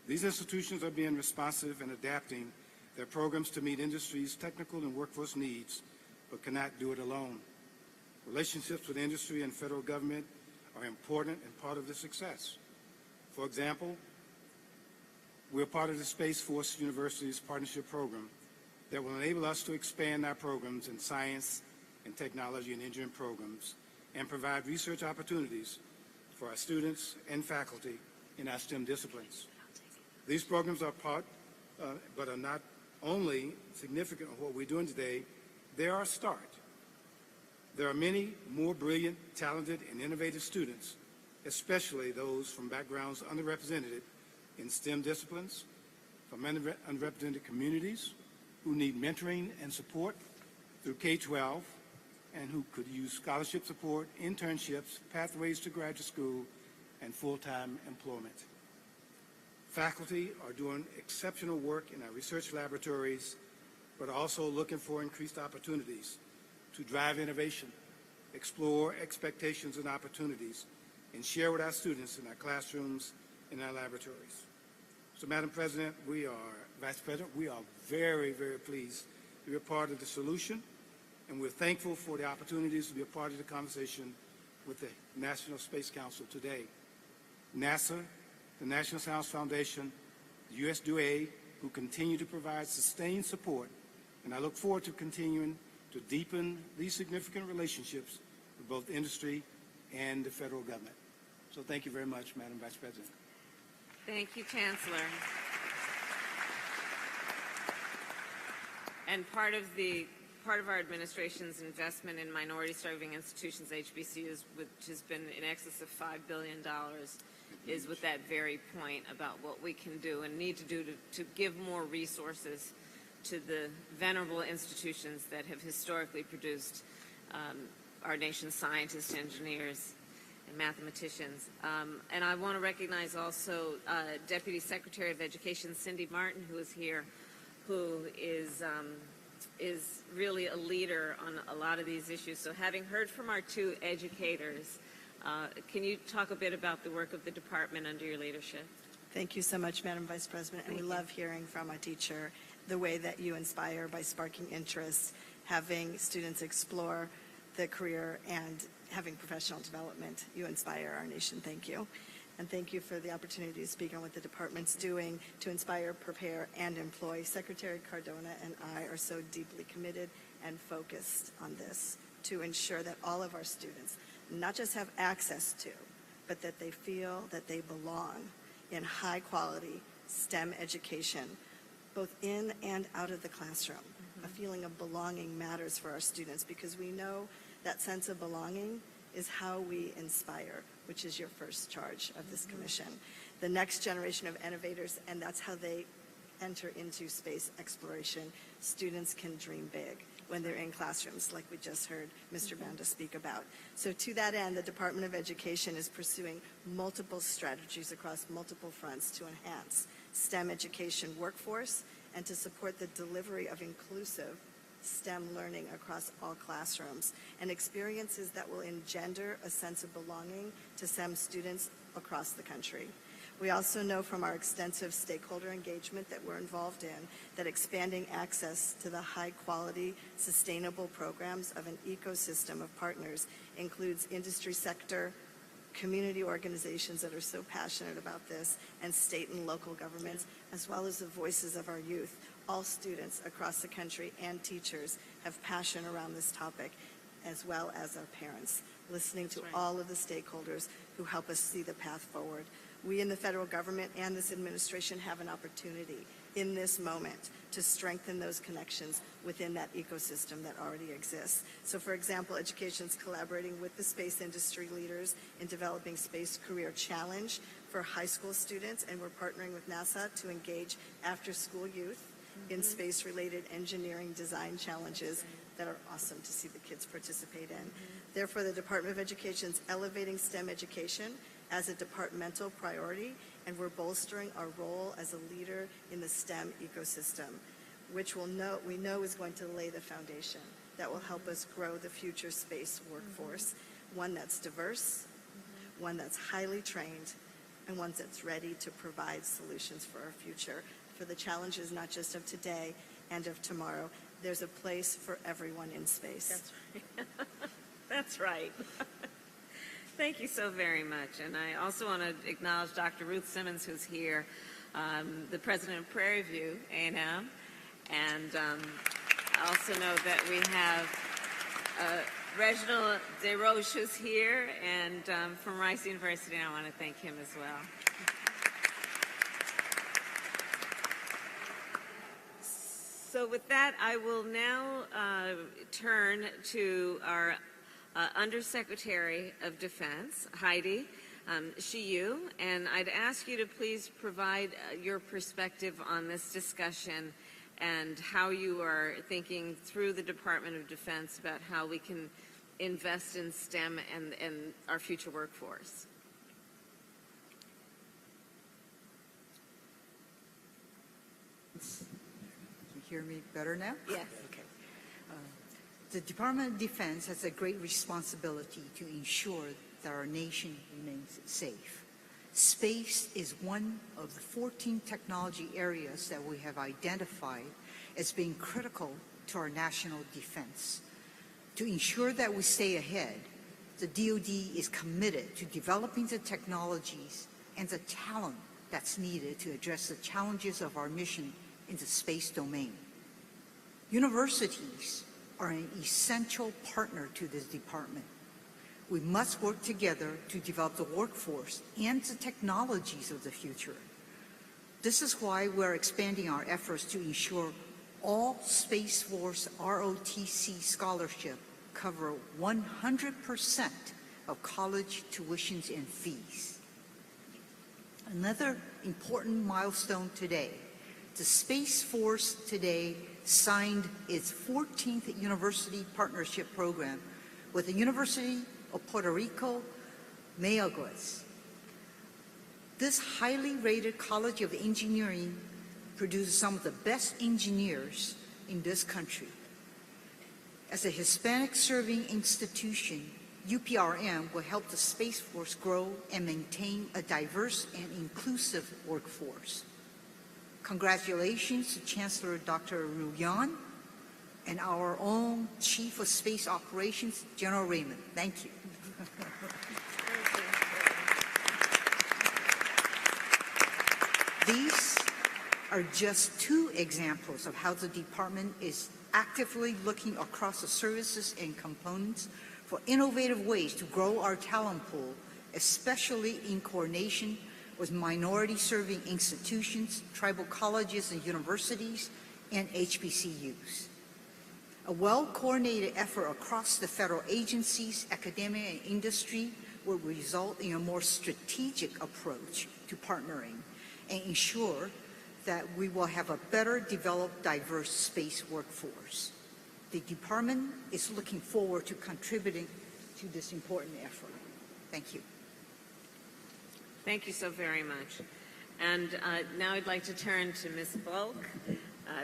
Speaker 13: These institutions are being responsive and adapting their programs to meet industry's technical and workforce needs, but cannot do it alone. Relationships with industry and federal government are important and part of the success. For example, we're part of the Space Force University's partnership program that will enable us to expand our programs in science and technology and engineering programs and provide research opportunities for our students and faculty in our STEM disciplines. These programs are part, but are not only significant of what we're doing today, they are a start. There are many more brilliant, talented, and innovative students, especially those from backgrounds underrepresented in STEM disciplines, from underrepresented communities who need mentoring and support through K-12 and who could use scholarship support, internships, pathways to graduate school, and full-time employment. Faculty are doing exceptional work in our research laboratories, but also looking for increased opportunities to drive innovation, explore expectations and opportunities, and share with our students in our classrooms and our laboratories. So, Madam President, Vice President, we are very, very pleased to be a part of the solution, and we're thankful for the opportunities to be a part of the conversation with the National Space Council today. NASA, the National Science Foundation, the U.S. DOE, who continue to provide sustained support, and I look forward to continuing to deepen these significant relationships with both industry and the federal government. So thank you very much, Madam Vice President.
Speaker 3: Thank you, Chancellor. And part of our administration's investment in minority-serving institutions, HBCUs, which has been in excess of $5 billion, is with that very point about what we can do and need to do to give more resources to the venerable institutions that have historically produced our nation's scientists, engineers, and mathematicians. And I want to recognize also Deputy Secretary of Education Cindy Martin, who is here, who is really a leader on a lot of these issues. So having heard from our two educators, can you talk a bit about the work of the department under your leadership?
Speaker 14: Thank you so much, Madam Vice President. And we love hearing from a teacher the way that you inspire by sparking interest, having students explore the career, and having professional development. You inspire our nation. Thank you. And thank you for the opportunity to speak on what the department's doing to inspire, prepare, and employ. Secretary Cardona and I are so deeply committed and focused on this to ensure that all of our students not just have access to, but that they feel that they belong in high-quality STEM education, both in and out of the classroom. A feeling of belonging matters for our students because we know that sense of belonging is how we inspire, which is your first charge of this commission. The next generation of innovators, and that's how they enter into space exploration. Students can dream big when they're in classrooms, like we just heard Mr. Banda speak about. So to that end, the Department of Education is pursuing multiple strategies across multiple fronts to enhance STEM education workforce and to support the delivery of inclusive STEM learning across all classrooms and experiences that will engender a sense of belonging to STEM students across the country. We also know from our extensive stakeholder engagement that we're involved in that expanding access to the high-quality, sustainable programs of an ecosystem of partners includes industry sector, community organizations that are so passionate about this, and state and local governments, as well as the voices of our youth. All students across the country and teachers have passion around this topic, as well as our parents, listening to all of the stakeholders who help us see the path forward. We in the federal government and this administration have an opportunity in this moment to strengthen those connections within that ecosystem that already exists. So for example, education's collaborating with the space industry leaders in developing Space Career Challenge for high school students, and we're partnering with NASA to engage after-school youth in space-related engineering design challenges that are awesome to see the kids participate in. Therefore, the Department of Education is elevating STEM education as a departmental priority, and we're bolstering our role as a leader in the STEM ecosystem, which we know is going to lay the foundation that will help us grow the future space workforce, one that's diverse, one that's highly trained, and one that's ready to provide solutions for our future, for the challenges not just of today and of tomorrow. There's a place for everyone in space.
Speaker 3: That's right. That's right. Thank you so very much. And I also want to acknowledge Dr. Ruth Simmons, who's here, the president of Prairie View A&M. And I also know that we have Reginald DesRoches, who's here, and from Rice University, and I want to thank him as well. So with that, I will now turn to our Undersecretary of Defense, Heidi Shiyu, and I'd ask you to please provide your perspective on this discussion and how you are thinking through the Department of Defense about how we can invest in STEM and our future workforce.
Speaker 15: You hear me better now?
Speaker 3: Yes.
Speaker 15: Okay. The Department of Defense has a great responsibility to ensure that our nation remains safe. Space is one of the 14 technology areas that we have identified as being critical to our national defense. To ensure that we stay ahead, the DoD is committed to developing the technologies and the talent that's needed to address the challenges of our mission in the space domain. Universities are an essential partner to this department. We must work together to develop the workforce and the technologies of the future. This is why we're expanding our efforts to ensure all Space Force ROTC scholarship cover 100% of college tuitions and fees. Another important milestone today, the Space Force today signed its 14th university partnership program with the University of Puerto Rico, Mayagüez. This highly rated College of Engineering produces some of the best engineers in this country. As a Hispanic-serving institution, UPRM will help the Space Force grow and maintain a diverse and inclusive workforce. Congratulations to Chancellor Dr. Ruyan and our own Chief of Space Operations, General Raymond. Thank you. These are just two examples of how the department is actively looking across the services and components for innovative ways to grow our talent pool, especially in coordination with minority-serving institutions, tribal colleges and universities, and HBCUs. A well-coordinated effort across the federal agencies, academia, and industry will result in a more strategic approach to partnering and ensure that we will have a better developed, diverse space workforce. The department is looking forward to contributing to this important effort. Thank you.
Speaker 3: Thank you so very much. And now I'd like to turn to Ms. Bulk,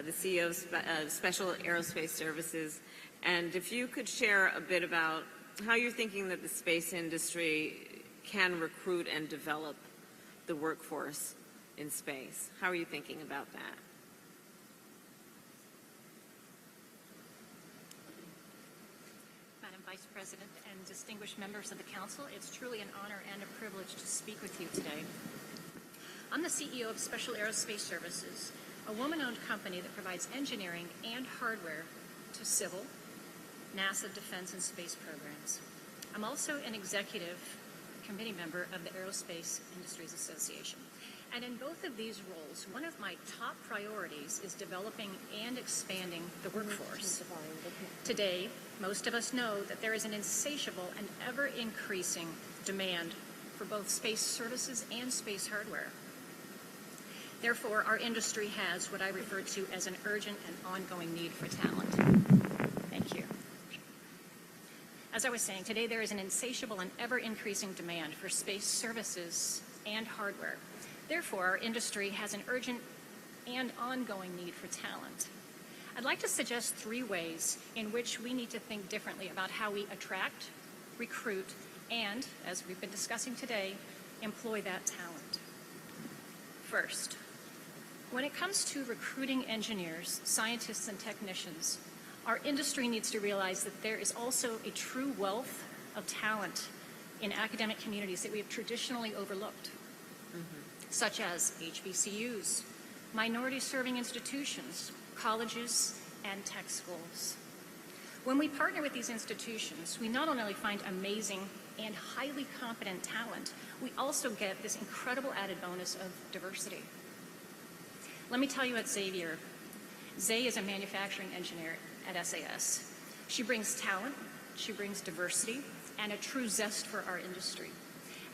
Speaker 3: the CEO of Special Aerospace Services. And if you could share a bit about how you're thinking that the space industry can recruit and develop the workforce in space. How are you thinking about that?
Speaker 16: Madam Vice President and distinguished members of the Council, it's truly an honor and a privilege to speak with you today. I'm the CEO of Special Aerospace Services, a woman-owned company that provides engineering and hardware to civil, NASA, defense, and space programs. I'm also an executive committee member of the Aerospace Industries Association. And in both of these roles, one of my top priorities is developing and expanding the workforce. Today, most of us know that there is an insatiable and ever-increasing demand for both space services and space hardware. Therefore, our industry has what I refer to as an urgent and ongoing need for talent. Thank you. As I was saying, today there is an insatiable and ever-increasing demand for space services and hardware. Therefore, our industry has an urgent and ongoing need for talent. I'd like to suggest 3 ways in which we need to think differently about how we attract, recruit, and, as we've been discussing today, employ that talent. First, when it comes to recruiting engineers, scientists, and technicians, our industry needs to realize that there is also a true wealth of talent in academic communities that we have traditionally overlooked, such as HBCUs, minority-serving institutions, colleges, and tech schools. When we partner with these institutions, we not only find amazing and highly competent talent, we also get this incredible added bonus of diversity. Let me tell you at Xavier, Zay is a manufacturing engineer at SAS. She brings talent, she brings diversity, and a true zest for our industry.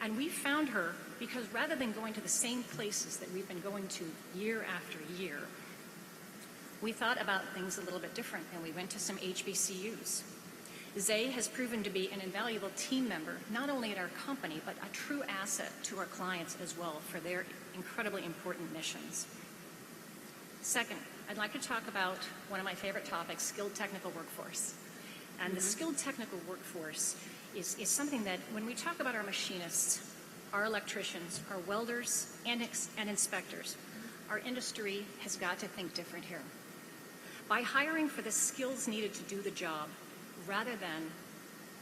Speaker 16: And we found her because rather than going to the same places that we've been going to year after year, we thought about things a little bit different, and we went to some HBCUs. Zay has proven to be an invaluable team member, not only at our company, but a true asset to our clients as well for their incredibly important missions. Second, I'd like to talk about one of my favorite topics, skilled technical workforce. And the skilled technical workforce is something that when we talk about our machinists, our electricians, our welders, and inspectors, our industry has got to think different here. By hiring for the skills needed to do the job rather than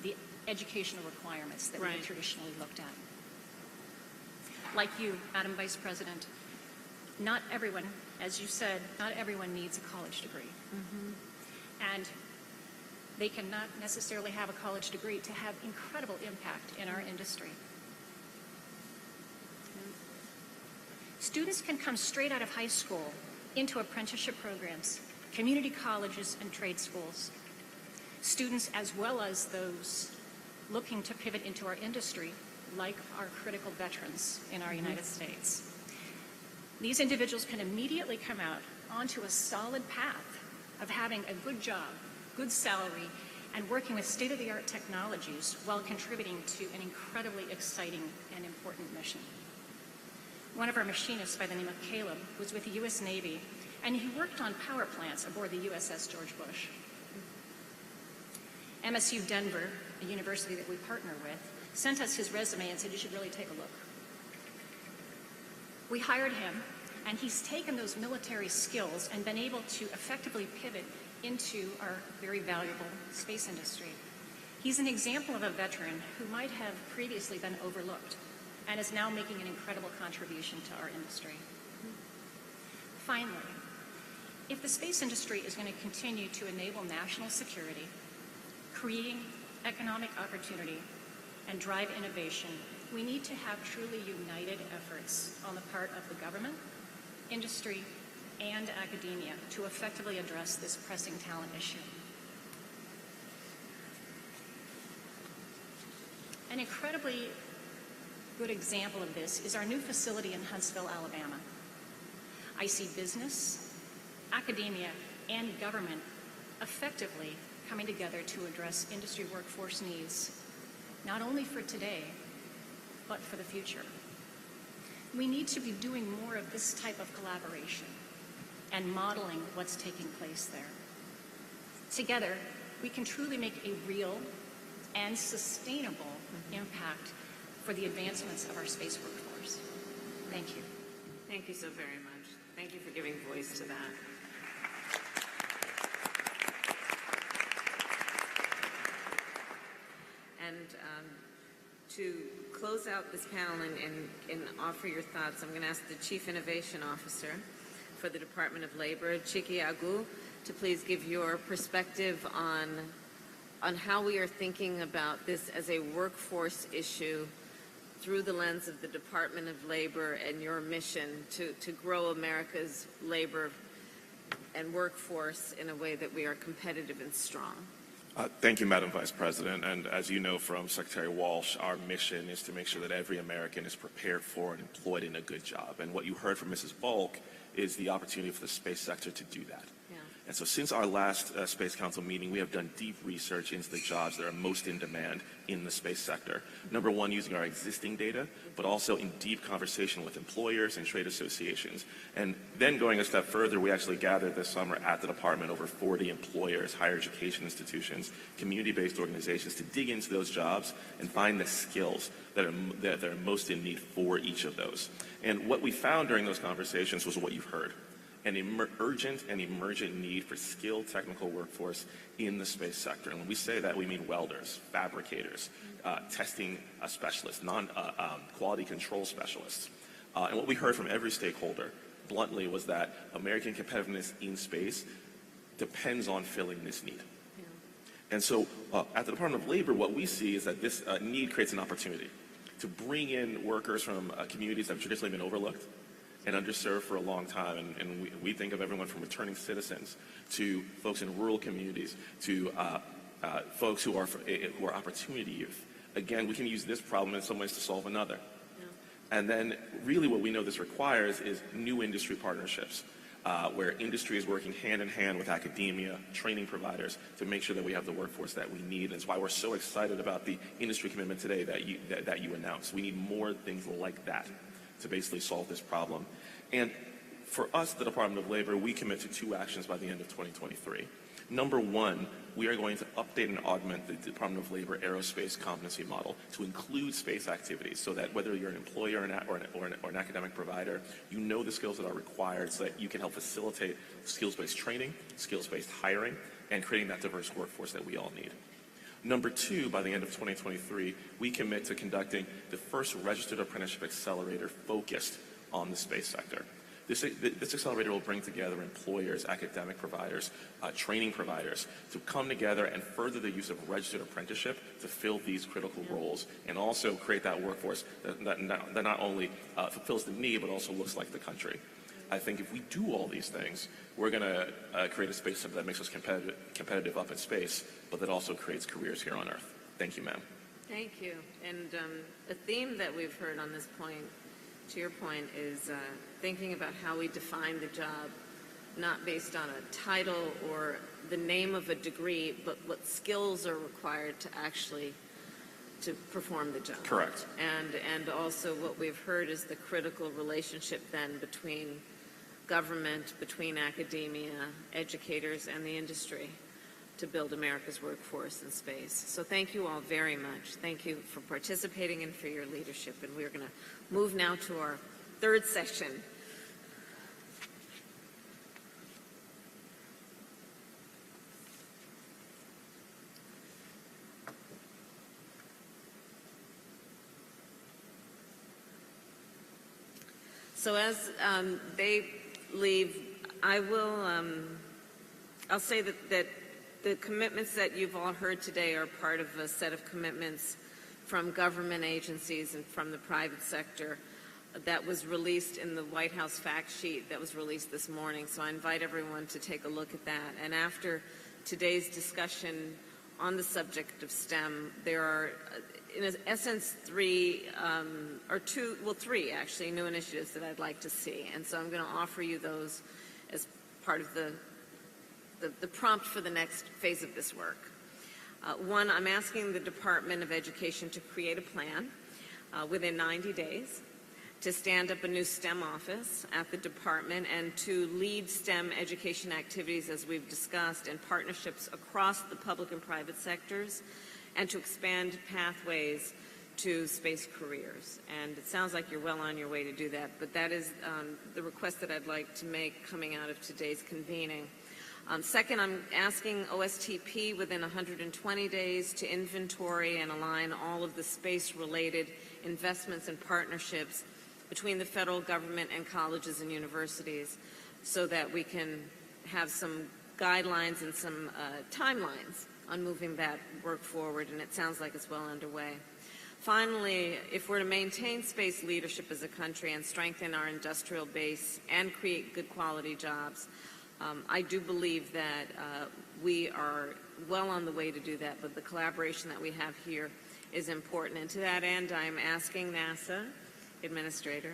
Speaker 16: the educational requirements that we traditionally looked at. Like you, Madam Vice President, not everyone, as you said, not everyone needs a college degree. And they cannot necessarily have a college degree to have incredible impact in our industry. Students can come straight out of high school into apprenticeship programs, community colleges, and trade schools. Students, as well as those looking to pivot into our industry, like our critical veterans in our United States. These individuals can immediately come out onto a solid path of having a good job, good salary, and working with state-of-the-art technologies while contributing to an incredibly exciting and important mission. One of our machinists by the name of Caleb was with the U.S. Navy, and he worked on power plants aboard the USS George Bush. MSU Denver, a university that we partner with, sent us his resume and said, you should really take a look. We hired him, and he's taken those military skills and been able to effectively pivot into our very valuable space industry. He's an example of a veteran who might have previously been overlooked and is now making an incredible contribution to our industry. Finally, if the space industry is going to continue to enable national security, creating economic opportunity, and drive innovation, we need to have truly united efforts on the part of the government, industry, and academia to effectively address this pressing talent issue. An incredibly good example of this is our new facility in Huntsville, Alabama. I see business, academia, and government effectively coming together to address industry workforce needs, not only for today, but for the future. We need to be doing more of this type of collaboration and modeling what's taking place there. Together, we can truly make a real and sustainable impact for the advancements of our space workforce. Thank you.
Speaker 3: Thank you so very much. Thank you for giving voice to that. And to close out this panel and offer your thoughts, I'm going to ask the Chief Innovation Officer for the Department of Labor, Chiki Agu, to please give your perspective on how we are thinking about this as a workforce issue through the lens of the Department of Labor and your mission to grow America's labor and workforce in a way that we are competitive and strong.
Speaker 17: Thank you, Madam Vice President. And as you know from Secretary Walsh, our mission is to make sure that every American is prepared for and employed in a good job. And what you heard from Mrs. Bulk is the opportunity for the space sector to do that. And so since our last Space Council meeting, we have done deep research into the jobs that are most in demand in the space sector. Number one, using our existing data, but also in deep conversation with employers and trade associations. And then going a step further, we actually gathered this summer at the department over 40 employers, higher education institutions, community-based organizations to dig into those jobs and find the skills that are most in need for each of those. And what we found during those conversations was what you've heard. an urgent and emergent need for skilled technical workforce in the space sector. And when we say that, we mean welders, fabricators, testing specialists, quality control specialists. And what we heard from every stakeholder, bluntly, was that American competitiveness in space depends on filling this need. And so at the Department of Labor, what we see is that this need creates an opportunity to bring in workers from communities that have traditionally been overlooked and underserved for a long time. And we think of everyone from returning citizens to folks in rural communities to folks who are opportunity youth. Again, we can use this problem in some ways to solve another. And then really what we know this requires is new industry partnerships, where industry is working hand in hand with academia, training providers, to make sure that we have the workforce that we need. And it's why we're so excited about the industry commitment today that you announced. We need more things like that to basically solve this problem. And for us, the Department of Labor, we commit to 2 actions by the end of 2023. Number 1, we are going to update and augment the Department of Labor aerospace competency model to include space activities, so that whether you're an employer or an academic provider, you know the skills that are required so that you can help facilitate skills-based training, skills-based hiring, and creating that diverse workforce that we all need. Number 2, by the end of 2023, we commit to conducting the first registered apprenticeship accelerator focused on the space sector. This accelerator will bring together employers, academic providers, training providers to come together and further the use of registered apprenticeship to fill these critical roles, and also create that workforce that not only fulfills the need but also looks like the country. I think if we do all these things, we're going to create a space that makes us competitive up in space, but that also creates careers here on Earth. Thank you, ma'am.
Speaker 3: Thank you. And a theme that we've heard on this point, to your point, is thinking about how we define the job, not based on a title or the name of a degree, but what skills are required to actually to perform the job.
Speaker 17: Correct.
Speaker 3: And also what we've heard is the critical relationship then between government, between academia, educators, and the industry to build America's workforce in space. So thank you all very much. Thank you for participating and for your leadership. And we're going to move now to our 3rd session. So as they leave, I'll say that the commitments that you've all heard today are part of a set of commitments from government agencies and from the private sector that was released in the White House fact sheet that was released this morning. So I invite everyone to take a look at that. And after today's discussion on the subject of STEM, there are, in essence, 3 actually, new initiatives that I'd like to see. And so I'm going to offer you those as part of the prompt for the next phase of this work. 1, I'm asking the Department of Education to create a plan within 90 days to stand up a new STEM office at the department and to lead STEM education activities, as we've discussed, in partnerships across the public and private sectors, and to expand pathways to space careers. And it sounds like you're well on your way to do that, but that is the request that I'd like to make coming out of today's convening. Second, I'm asking OSTP within 120 days to inventory and align all of the space-related investments and partnerships between the federal government and colleges and universities so that we can have some guidelines and some timelines on moving that work forward, and it sounds like it's well underway. Finally, if we're to maintain space leadership as a country and strengthen our industrial base and create good quality jobs, I do believe that we are well on the way to do that, but the collaboration that we have here is important. And to that end, I'm asking NASA Administrator,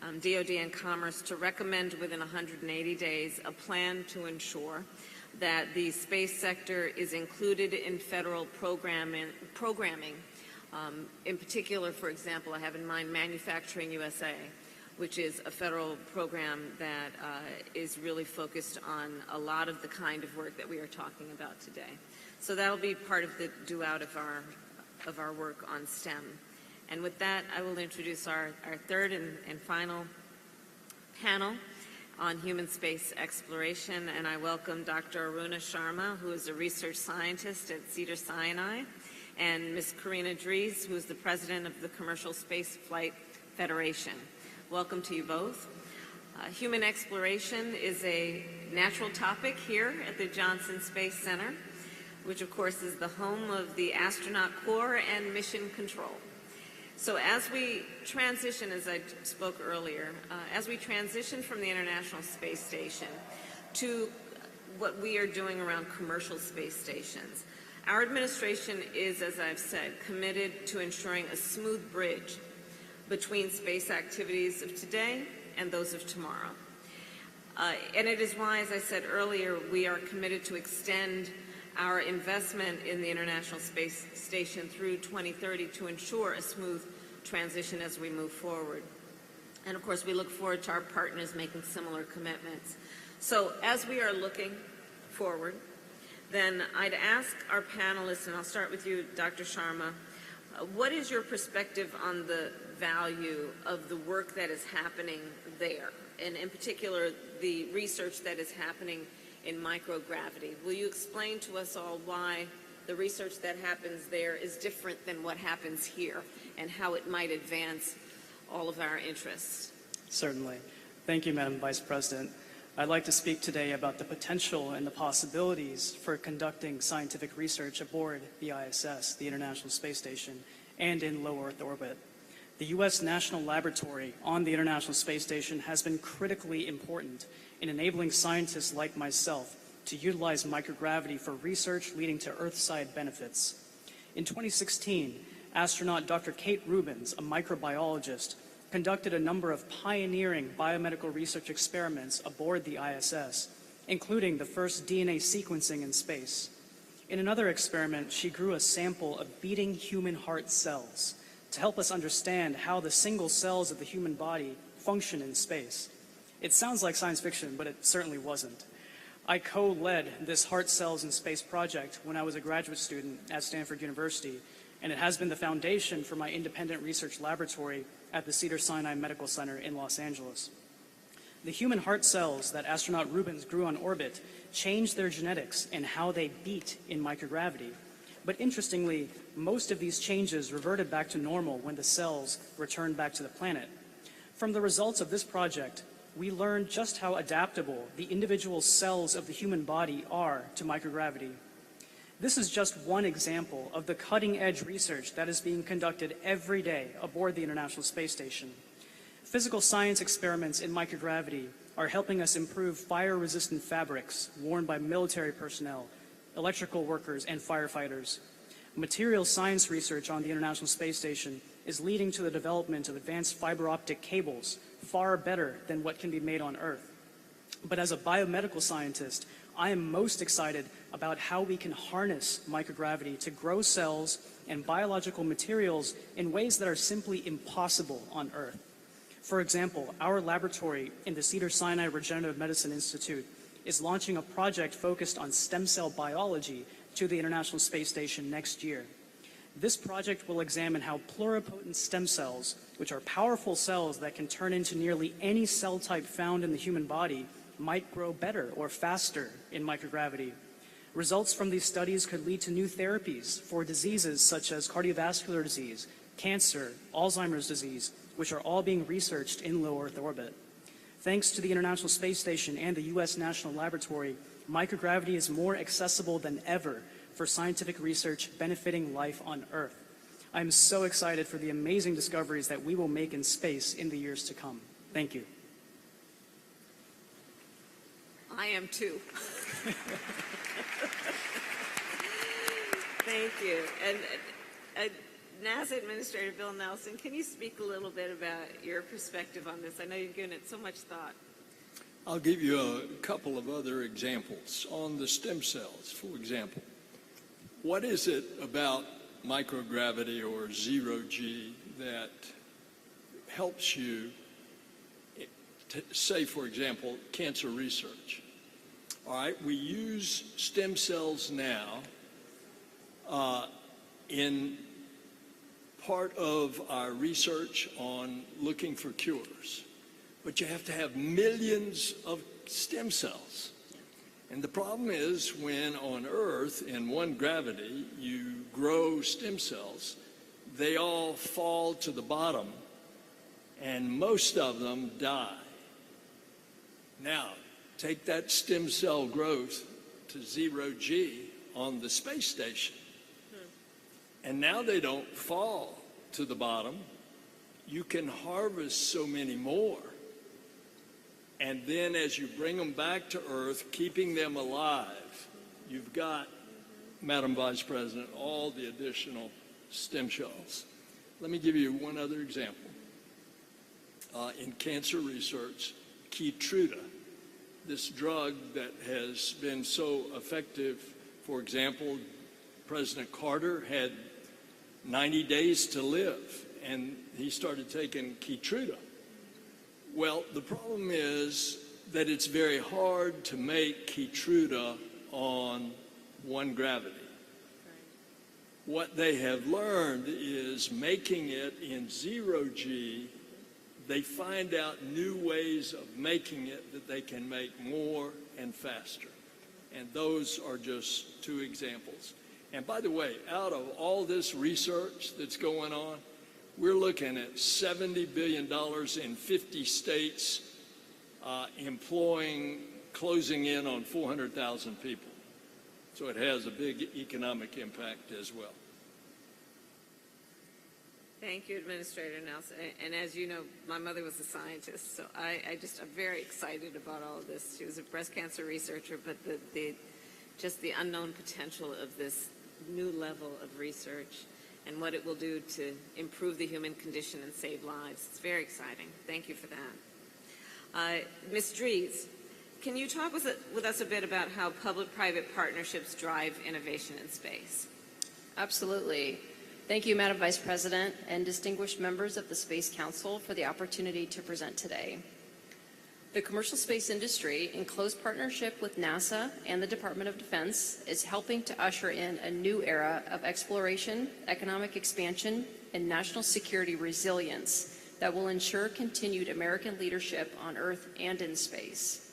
Speaker 3: DOD and Commerce to recommend within 180 days a plan to ensure that the space sector is included in federal programming. In particular, for example, I have in mind Manufacturing USA, which is a federal program that is really focused on a lot of the kind of work that we are talking about today. So that'll be part of the due-out of our work on STEM. And with that, I will introduce our 3rd and final panel. on human space exploration, and I welcome Dr. Aruna Sharma, who is a research scientist at Cedars-Sinai, and Ms. Karina Dries, who is the president of the Commercial Space Flight Federation. Welcome to you both. Human exploration is a natural topic here at the Johnson Space Center, which of course is the home of the Astronaut Corps and Mission Control. So as we transition, as I spoke earlier, as we transition from the International Space Station to what we are doing around commercial space stations, our administration is, as I've said, committed to ensuring a smooth bridge between space activities of today and those of tomorrow. And it is why, as I said earlier, we are committed to extend our investment in the International Space Station through 2030 to ensure a smooth transition as we move forward. And of course, we look forward to our partners making similar commitments. So as we are looking forward, then I'd ask our panelists, and I'll start with you, Dr. Sharma, what is your perspective on the value of the work that is happening there, and in particular, the research that is happening in microgravity? Will you explain to us all why the research that happens there is different than what happens here, and how it might advance all of our interests?
Speaker 18: Certainly. Thank you, Madam Vice President. I'd like to speak today about the potential and the possibilities for conducting scientific research aboard the ISS, the International Space Station, and in low Earth orbit. The U.S. National Laboratory on the International Space Station has been critically important in enabling scientists like myself to utilize microgravity for research leading to Earth-side benefits. In 2016, astronaut Dr. Kate Rubins, a microbiologist, conducted a number of pioneering biomedical research experiments aboard the ISS, including the first DNA sequencing in space. In another experiment, she grew a sample of beating human heart cells to help us understand how the single cells of the human body function in space. It sounds like science fiction, but it certainly wasn't. I co-led this Heart Cells in Space project when I was a graduate student at Stanford University, and it has been the foundation for my independent research laboratory at the Cedars-Sinai Medical Center in Los Angeles. The human heart cells that astronaut Rubins grew on orbit changed their genetics and how they beat in microgravity. But interestingly, most of these changes reverted back to normal when the cells returned back to the planet. From the results of this project, we learned just how adaptable the individual cells of the human body are to microgravity. This is just one example of the cutting-edge research that is being conducted every day aboard the International Space Station. Physical science experiments in microgravity are helping us improve fire-resistant fabrics worn by military personnel, electrical workers, and firefighters. Material science research on the International Space Station is leading to the development of advanced fiber optic cables, far better than what can be made on Earth. But as a biomedical scientist, I am most excited about how we can harness microgravity to grow cells and biological materials in ways that are simply impossible on Earth. For example, our laboratory in the Cedars-Sinai Regenerative Medicine Institute is launching a project focused on stem cell biology to the International Space Station next year. This project will examine how pluripotent stem cells, which are powerful cells that can turn into nearly any cell type found in the human body, might grow better or faster in microgravity. Results from these studies could lead to new therapies for diseases such as cardiovascular disease, cancer, Alzheimer's disease, which are all being researched in low Earth orbit. Thanks to the International Space Station and the U.S. National Laboratory, microgravity is more accessible than ever for scientific research benefiting life on Earth. I am so excited for the amazing discoveries that we will make in space in the years to come. Thank you.
Speaker 3: I am too. Thank you. And NASA Administrator Bill Nelson, can you speak a little bit about your perspective on this? I know you've given it so much thought.
Speaker 4: I'll give you a couple of other examples. On the stem cells, for example, what is it about microgravity or zero-G that helps you, say, for example, cancer research? All right, we use stem cells now in part of our research on looking for cures. but you have to have millions of stem cells. And the problem is when on Earth, in one gravity, you grow stem cells, they all fall to the bottom, and most of them die. Now, take that stem cell growth to 0G on the space station, and now they don't fall to the bottom. You can harvest so many more. And then as you bring them back to Earth, keeping them alive, you've got, Madam Vice President, all the additional stem cells. Let me give you one other example. In cancer research, Keytruda, this drug that has been so effective. For example, President Carter had 90 days to live, and he started taking Keytruda. Well, the problem is that it's very hard to make Keytruda on one gravity. What they have learned is making it in 0G, they find out new ways of making it that they can make more and faster. And those are just two examples. And by the way, out of all this research that's going on, we're looking at $70 billion in 50 states, employing, closing in on 400,000 people. So it has a big economic impact as well.
Speaker 3: Thank you, Administrator Nelson. And as you know, my mother was a scientist, so I'm very excited about all of this. She was a breast cancer researcher, but just the unknown potential of this new level of research and what it will do to improve the human condition and save lives. It's very exciting. Thank you for that. Ms. Dries, can you talk with us a bit about how public-private partnerships drive innovation in space?
Speaker 19: Absolutely. Thank you, Madam Vice President, and distinguished members of the Space Council for the opportunity to present today. The commercial space industry, in close partnership with NASA and the Department of Defense, is helping to usher in a new era of exploration, economic expansion, and national security resilience that will ensure continued American leadership on Earth and in space.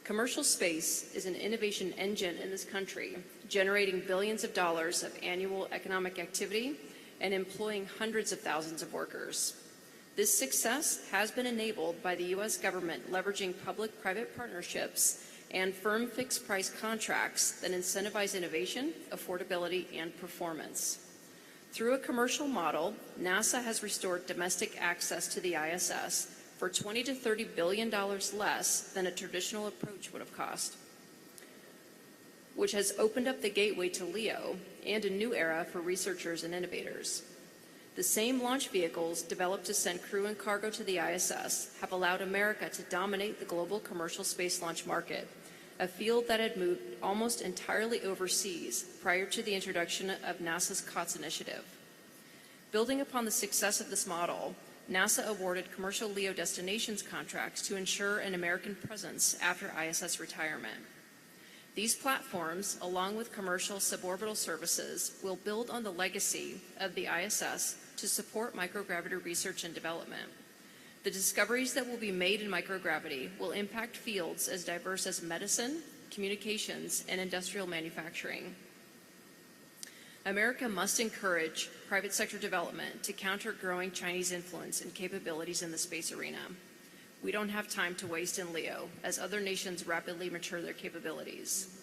Speaker 19: Commercial space is an innovation engine in this country, generating billions of dollars of annual economic activity and employing hundreds of thousands of workers. This success has been enabled by the U.S. government leveraging public-private partnerships and firm fixed-price contracts that incentivize innovation, affordability, and performance. Through a commercial model, NASA has restored domestic access to the ISS for $20 to $30 billion less than a traditional approach would have cost, which has opened up the gateway to LEO and a new era for researchers and innovators. The same launch vehicles developed to send crew and cargo to the ISS have allowed America to dominate the global commercial space launch market, a field that had moved almost entirely overseas prior to the introduction of NASA's COTS initiative. Building upon the success of this model, NASA awarded commercial LEO destinations contracts to ensure an American presence after ISS retirement. These platforms, along with commercial suborbital services, will build on the legacy of the ISS to support microgravity research and development. The discoveries that will be made in microgravity will impact fields as diverse as medicine, communications, and industrial manufacturing. America must encourage private sector development to counter growing Chinese influence and capabilities in the space arena. We don't have time to waste in LEO as other nations rapidly mature their capabilities.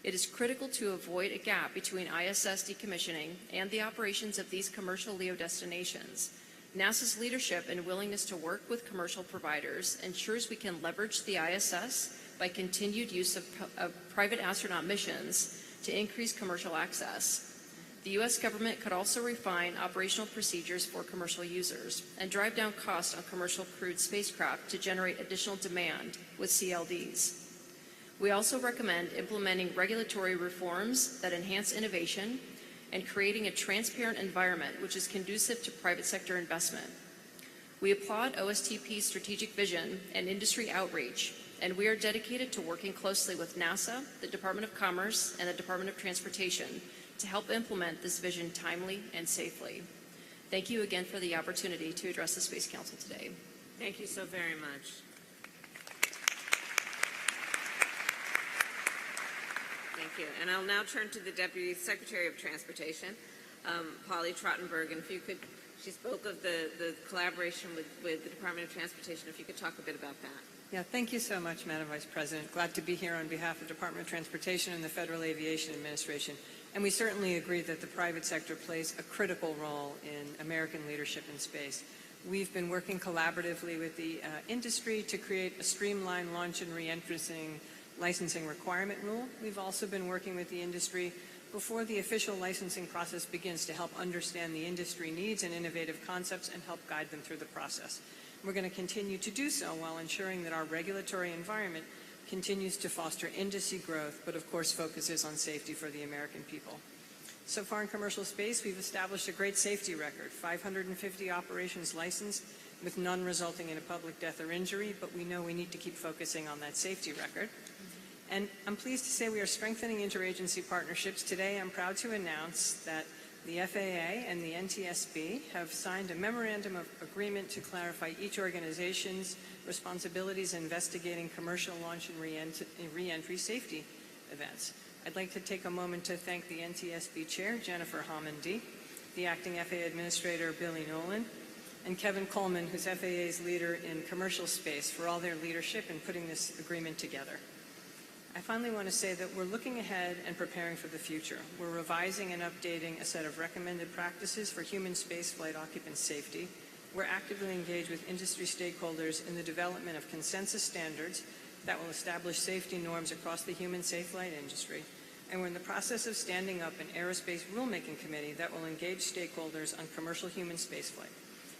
Speaker 19: It is critical to avoid a gap between ISS decommissioning and the operations of these commercial LEO destinations. NASA's leadership and willingness to work with commercial providers ensures we can leverage the ISS by continued use of private astronaut missions to increase commercial access. The U.S. government could also refine operational procedures for commercial users and drive down costs on commercial crewed spacecraft to generate additional demand with CLDs. We also recommend implementing regulatory reforms that enhance innovation and creating a transparent environment which is conducive to private sector investment. We applaud OSTP's strategic vision and industry outreach, and we are dedicated to working closely with NASA, the Department of Commerce, and the Department of Transportation to help implement this vision timely and safely. Thank you again for the opportunity to address the Space Council today.
Speaker 3: Thank you so very much. Thank you. And I'll now turn to the Deputy Secretary of Transportation, Polly Trottenberg. And if you could, she spoke of the collaboration with the Department of Transportation. If you could talk a bit about that.
Speaker 20: Yeah, thank you so much, Madam Vice President. Glad to be here on behalf of the Department of Transportation and the Federal Aviation Administration. And we certainly agree that the private sector plays a critical role in American leadership in space. We've been working collaboratively with the industry to create a streamlined launch and re-entry licensing requirement rule. We've also been working with the industry before the official licensing process begins to help understand the industry needs and innovative concepts and help guide them through the process. We're going to continue to do so while ensuring that our regulatory environment continues to foster industry growth, but of course focuses on safety for the American people. So far in commercial space, we've established a great safety record, 550 operations licensed with none resulting in a public death or injury, but we know we need to keep focusing on that safety record. And I'm pleased to say we are strengthening interagency partnerships. Today, I'm proud to announce that the FAA and the NTSB have signed a memorandum of agreement to clarify each organization's responsibilities investigating commercial launch and re-entry safety events. I'd like to take a moment to thank the NTSB Chair, Jennifer Homendy, the Acting FAA Administrator, Billy Nolan, and Kevin Coleman, who's FAA's leader in commercial space, for all their leadership in putting this agreement together. I finally want to say that we're looking ahead and preparing for the future. We're revising and updating a set of recommended practices for human spaceflight occupant safety. We're actively engaged with industry stakeholders in the development of consensus standards that will establish safety norms across the human spaceflight industry. And we're in the process of standing up an aerospace rulemaking committee that will engage stakeholders on commercial human spaceflight.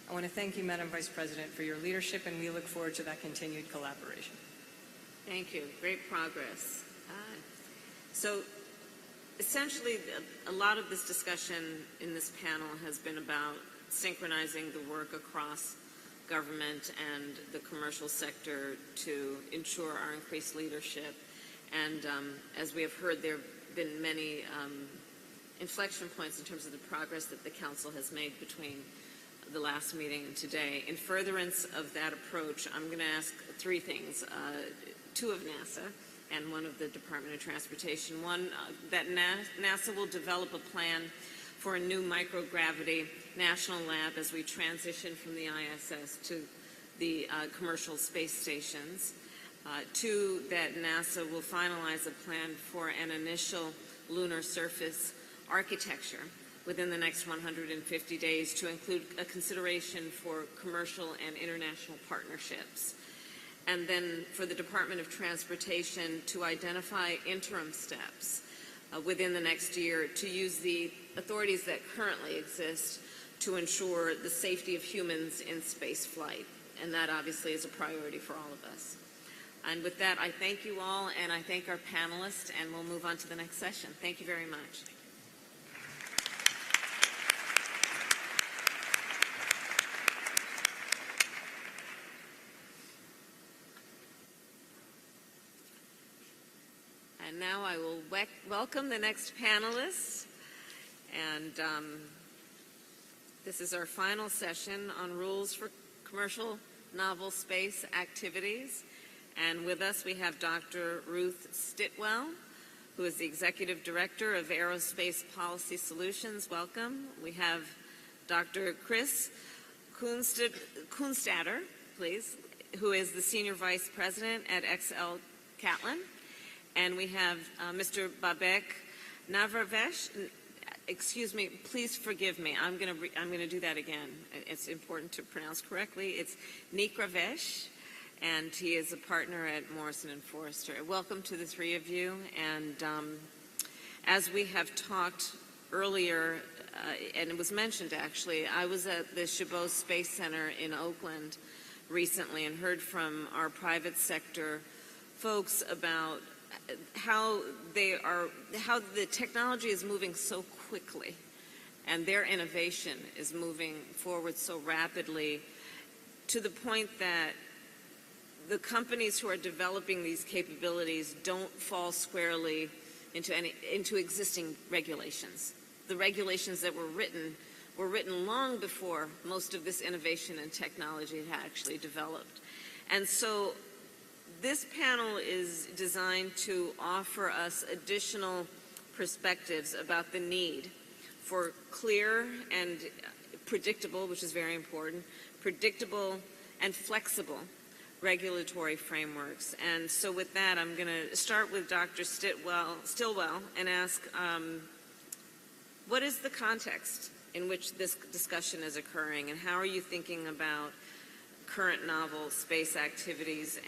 Speaker 20: I want to thank you, Madam Vice President, for your leadership, and we look forward to that continued collaboration.
Speaker 3: Thank you. Great progress. So essentially, a lot of this discussion in this panel has been about synchronizing the work across government and the commercial sector to ensure our increased leadership. And as we have heard, there have been many inflection points in terms of the progress that the Council has made between the last meeting and today. In furtherance of that approach, I'm going to ask three things. Two of NASA and one of the Department of Transportation. One, that NASA will develop a plan for a new microgravity national lab as we transition from the ISS to the commercial space stations. Two, that NASA will finalize a plan for an initial lunar surface architecture within the next 150 days to include a consideration for commercial and international partnerships. And then for the Department of Transportation to identify interim steps within the next year to use the authorities that currently exist to ensure the safety of humans in space flight. And that obviously is a priority for all of us. And with that, I thank you all, and I thank our panelists, and we'll move on to the next session. Thank you very much. And now I will welcome the next panelists. And this is our final session on rules for commercial novel space activities. And with us we have Dr. Ruth Stitwell, who is the Executive Director of Aerospace Policy Solutions. Welcome. We have Dr. Chris Kunstadter, please, who is the Senior Vice President at XL Catlin. And we have Mr. Babek Navravesh. Excuse me, please forgive me. I'm going to do that again. It's important to pronounce correctly. It's Nikravesh, and he is a partner at Morrison & Forrester. Welcome to the three of you. And as we have talked earlier, and it was mentioned actually, I was at the Chabot Space Center in Oakland recently and heard from our private sector folks about how the technology is moving so quickly and their innovation is moving forward so rapidly to the point that the companies who are developing these capabilities don't fall squarely into existing regulations. The regulations that were written were written long before most of this innovation and technology had actually developed. And so this panel is designed to offer us additional perspectives about the need for clear and predictable, which is very important, predictable and flexible regulatory frameworks. And so with that, I'm going to start with Dr. Stillwell and ask, what is the context in which this discussion is occurring, and how are you thinking about current novel space activities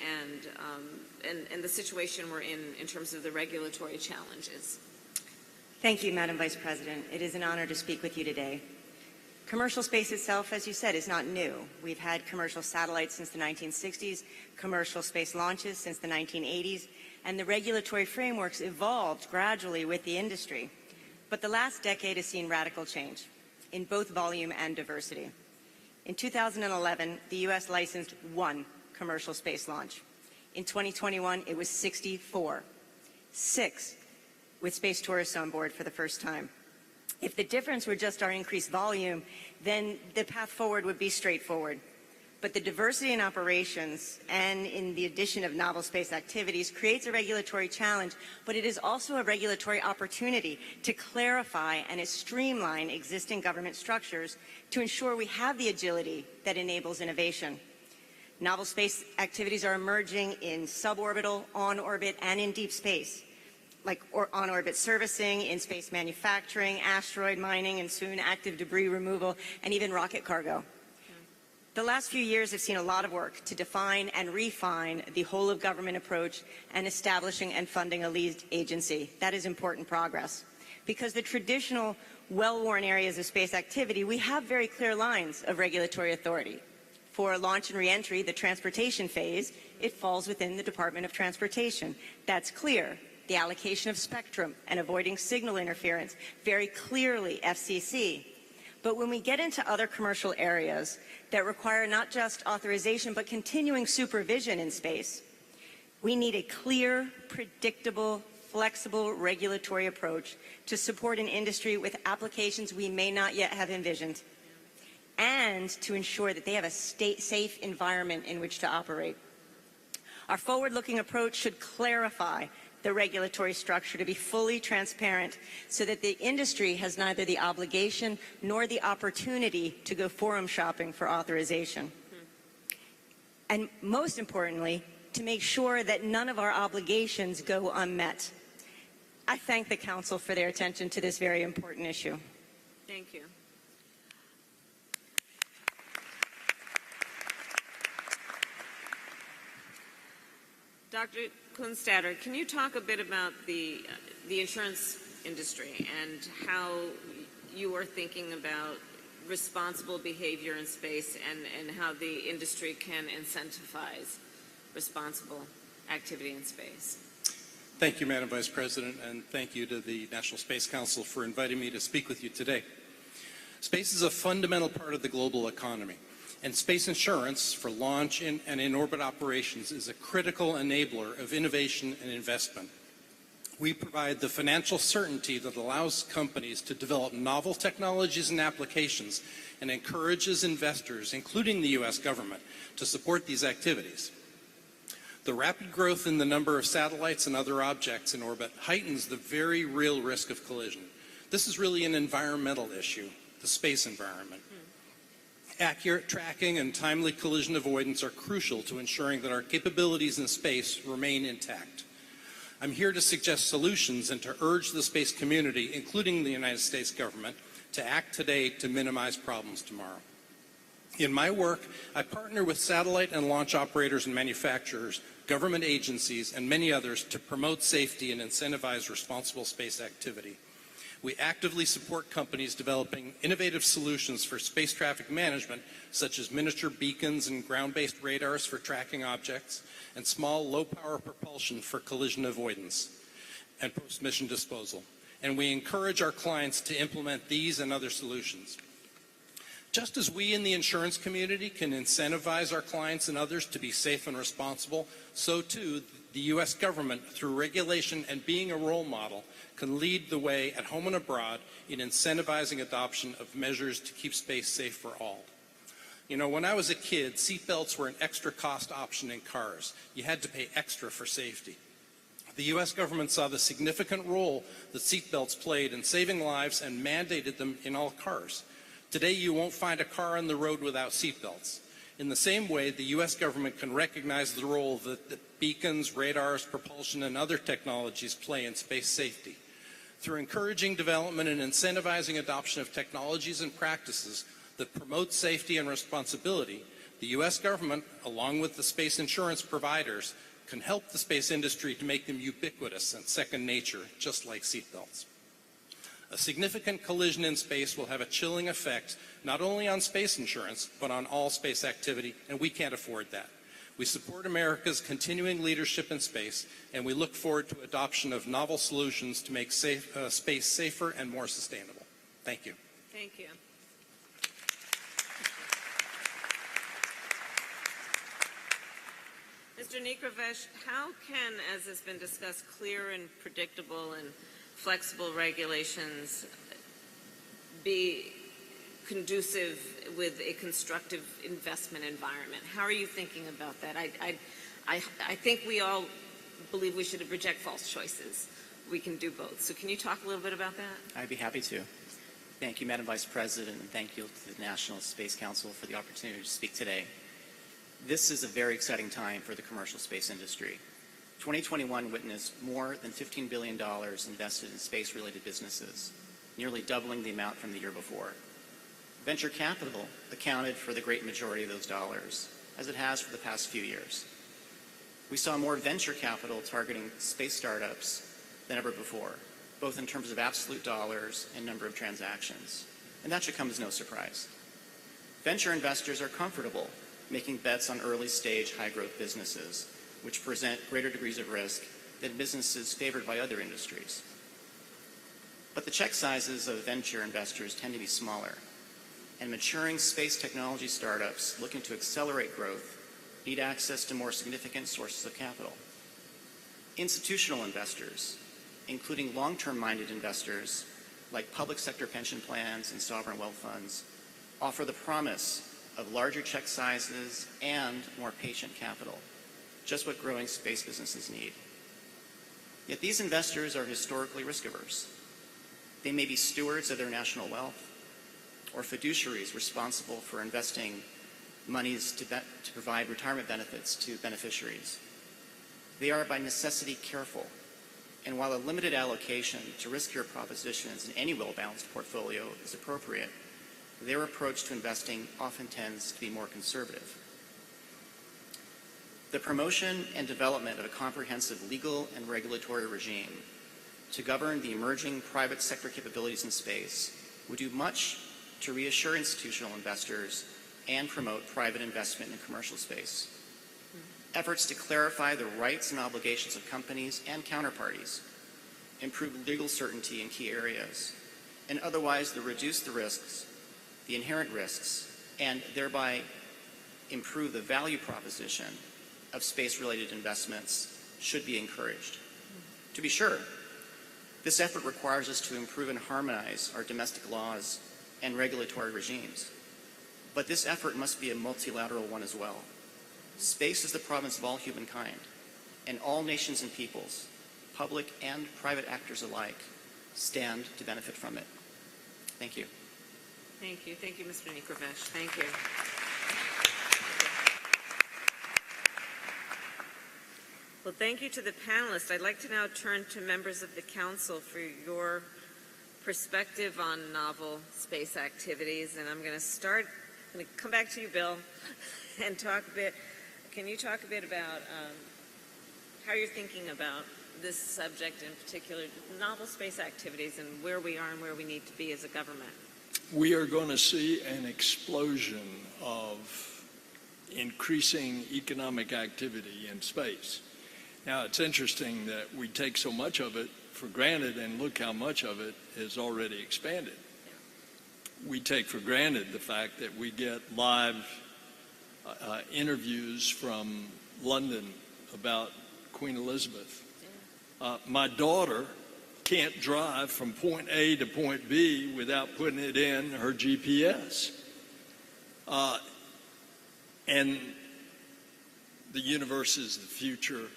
Speaker 3: and the situation we're in terms of the regulatory challenges?
Speaker 21: Thank you, Madam Vice President. It is an honor to speak with you today. Commercial space itself, as you said, is not new. We've had commercial satellites since the 1960s, commercial space launches since the 1980s, and the regulatory frameworks evolved gradually with the industry. But the last decade has seen radical change in both volume and diversity. In 2011, the U.S. licensed 1 commercial space launch. In 2021, it was 64, 6 with space tourists on board for the first time. If the difference were just our increased volume, then the path forward would be straightforward. But the diversity in operations and in the addition of novel space activities creates a regulatory challenge, but it is also a regulatory opportunity to clarify and streamline existing government structures to ensure we have the agility that enables innovation. Novel space activities are emerging in suborbital, on-orbit, and in deep space, like on-orbit servicing, in-space manufacturing, asteroid mining, and soon active debris removal, and even rocket cargo. The last few years have seen a lot of work to define and refine the whole-of-government approach and establishing and funding a lead agency. That is important progress. Because the traditional, well-worn areas of space activity, we have very clear lines of regulatory authority. For launch and reentry, the transportation phase, it falls within the Department of Transportation. That's clear. The allocation of spectrum and avoiding signal interference, very clearly FCC. But when we get into other commercial areas that require not just authorization but continuing supervision in space, we need a clear, predictable, flexible regulatory approach to support an industry with applications we may not yet have envisioned, and to ensure that they have a safe environment in which to operate. Our forward-looking approach should clarify the regulatory structure to be fully transparent so that the industry has neither the obligation nor the opportunity to go forum shopping for authorization. And most importantly, to make sure that none of our obligations go unmet. I thank the Council for their attention to this very important issue.
Speaker 3: Thank you. Dr. Kunstadter, can you talk a bit about the insurance industry and how you are thinking about responsible behavior in space and how the industry can incentivize responsible activity in space?
Speaker 22: Thank you, Madam Vice President, and thank you to the National Space Council for inviting me to speak with you today. Space is a fundamental part of the global economy, and space insurance for launch and in-orbit operations is a critical enabler of innovation and investment. We provide the financial certainty that allows companies to develop novel technologies and applications and encourages investors, including the U.S. government, to support these activities. The rapid growth in the number of satellites and other objects in orbit heightens the very real risk of collision. This is really an environmental issue, the space environment. Accurate tracking and timely collision avoidance are crucial to ensuring that our capabilities in space remain intact. I'm here to suggest solutions and to urge the space community, including the United States government, to act today to minimize problems tomorrow. In my work, I partner with satellite and launch operators and manufacturers, government agencies, and many others to promote safety and incentivize responsible space activity. We actively support companies developing innovative solutions for space traffic management, such as miniature beacons and ground-based radars for tracking objects, and small low-power propulsion for collision avoidance and post-mission disposal. And we encourage our clients to implement these and other solutions. Just as we in the insurance community can incentivize our clients and others to be safe and responsible, so too the U.S. government, through regulation and being a role model, can lead the way at home and abroad in incentivizing adoption of measures to keep space safe for all. You know, when I was a kid, seatbelts were an extra cost option in cars. You had to pay extra for safety. The U.S. government saw the significant role that seatbelts played in saving lives and mandated them in all cars. Today, you won't find a car on the road without seatbelts. In the same way, the U.S. government can recognize the role that beacons, radars, propulsion, and other technologies play in space safety. Through encouraging development and incentivizing adoption of technologies and practices that promote safety and responsibility, the U.S. government, along with the space insurance providers, can help the space industry to make them ubiquitous and second nature, just like seatbelts. A significant collision in space will have a chilling effect not only on space insurance, but on all space activity, and we can't afford that. We support America's continuing leadership in space, and we look forward to adoption of novel solutions to make space safer and more sustainable. Thank you.
Speaker 3: Thank you. Mr. Nikrovesh, how can, as has been discussed, clear and predictable and flexible regulations be conducive with a constructive investment environment? How are you thinking about that? I think we all believe we should reject false choices. We can do both. So can you talk a little bit about that?
Speaker 1: I'd be happy to. Thank you, Madam Vice President, and thank you to the National Space Council for the opportunity to speak today. This is a very exciting time for the commercial space industry. 2021 witnessed more than $15 billion invested in space-related businesses, nearly doubling the amount from the year before. Venture capital accounted for the great majority of those dollars, as it has for the past few years. We saw more venture capital targeting space startups than ever before, both in terms of absolute dollars and number of transactions. And that should come as no surprise. Venture investors are comfortable making bets on early-stage, high-growth businesses, which present greater degrees of risk than businesses favored by other industries. But the check sizes of venture investors tend to be smaller, and maturing space technology startups looking to accelerate growth need access to more significant sources of capital. Institutional investors, including long-term-minded investors like public sector pension plans and sovereign wealth funds, offer the promise of larger check sizes and more patient capital, just what growing space businesses need. Yet these investors are historically risk-averse. They may be stewards of their national wealth or fiduciaries responsible for investing monies to provide retirement benefits to beneficiaries. They are by necessity careful, and while a limited allocation to riskier propositions in any well-balanced portfolio is appropriate, their approach to investing often tends to be more conservative. The promotion and development of a comprehensive legal and regulatory regime to govern the emerging private sector capabilities in space would do much to reassure institutional investors and promote private investment in commercial space. Efforts to clarify the rights and obligations of companies and counterparties, improve legal certainty in key areas, and otherwise reduce the risks, the inherent risks, and thereby improve the value proposition of space-related investments should be encouraged. To be sure, this effort requires us to improve and harmonize our domestic laws and regulatory regimes. But this effort must be a multilateral one as well. Space is the province of all humankind, and all nations and peoples, public and private actors alike, stand to benefit from it. Thank you.
Speaker 3: Thank you. Thank you, Mr. Nikrovesh. Thank you. Well, thank you to the panelists. I'd like to now turn to members of the council for your perspective on novel space activities. And I'm going to come back to you, Bill, and talk a bit. Can you talk a bit about how you're thinking about this subject, in particular, novel space activities, and where we are and where we need to be as a government?
Speaker 4: We are going to see an explosion of increasing economic activity in space. Now, it's interesting that we take so much of it for granted, and look how much of it has already expanded. We take for granted the fact that we get live interviews from London about Queen Elizabeth. My daughter can't drive from point A to point B without putting it in her GPS. And the universe is the future.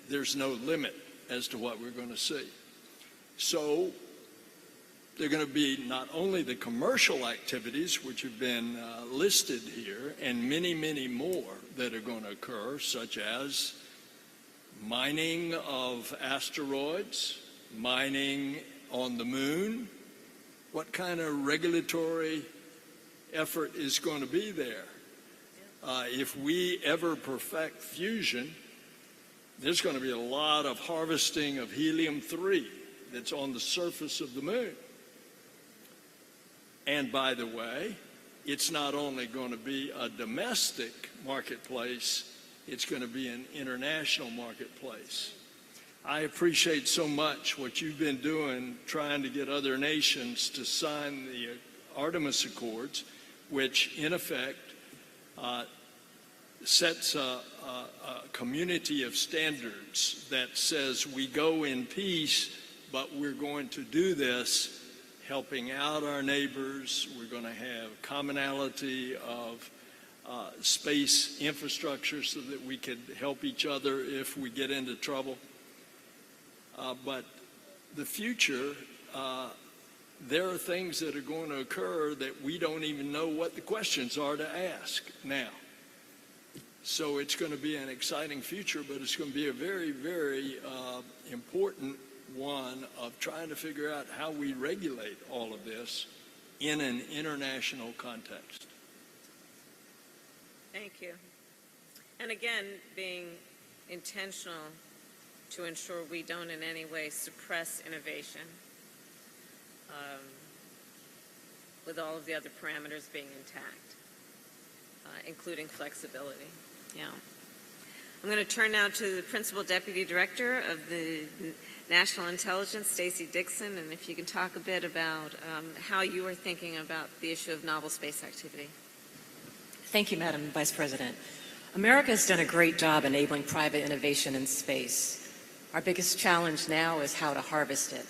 Speaker 4: There's no limit as to what we're going to see. So there are going to be not only the commercial activities, which have been listed here, and many, many more that are going to occur, such as mining of asteroids, mining on the moon. What kind of regulatory effort is going to be there? If we ever perfect fusion, there's going to be a lot of harvesting of helium-3 that's on the surface of the moon. And by the way, it's not only going to be a domestic marketplace, it's going to be an international marketplace. I appreciate so much what you've been doing trying to get other nations to sign the Artemis Accords, which in effect sets a community of standards that says we go in peace, but we're going to do this helping out our neighbors. We're going to have commonality of space infrastructure so that we could help each other if we get into trouble. But the future, there are things that are going to occur that we don't even know what the questions are to ask now. So it's going to be an exciting future, but it's going to be a very, very important one of trying to figure out how we regulate all of this in an international context.
Speaker 3: Thank you. And again, being intentional to ensure we don't in any way suppress innovation, with all of the other parameters being intact, including flexibility. Yeah. I'm going to turn now to the Principal Deputy Director of the National Intelligence, Stacy Dixon, and if you can talk a bit about how you are thinking about the issue of novel space activity.
Speaker 5: Thank you, Madam Vice President. America has done a great job enabling private innovation in space. Our biggest challenge now is how to harvest it.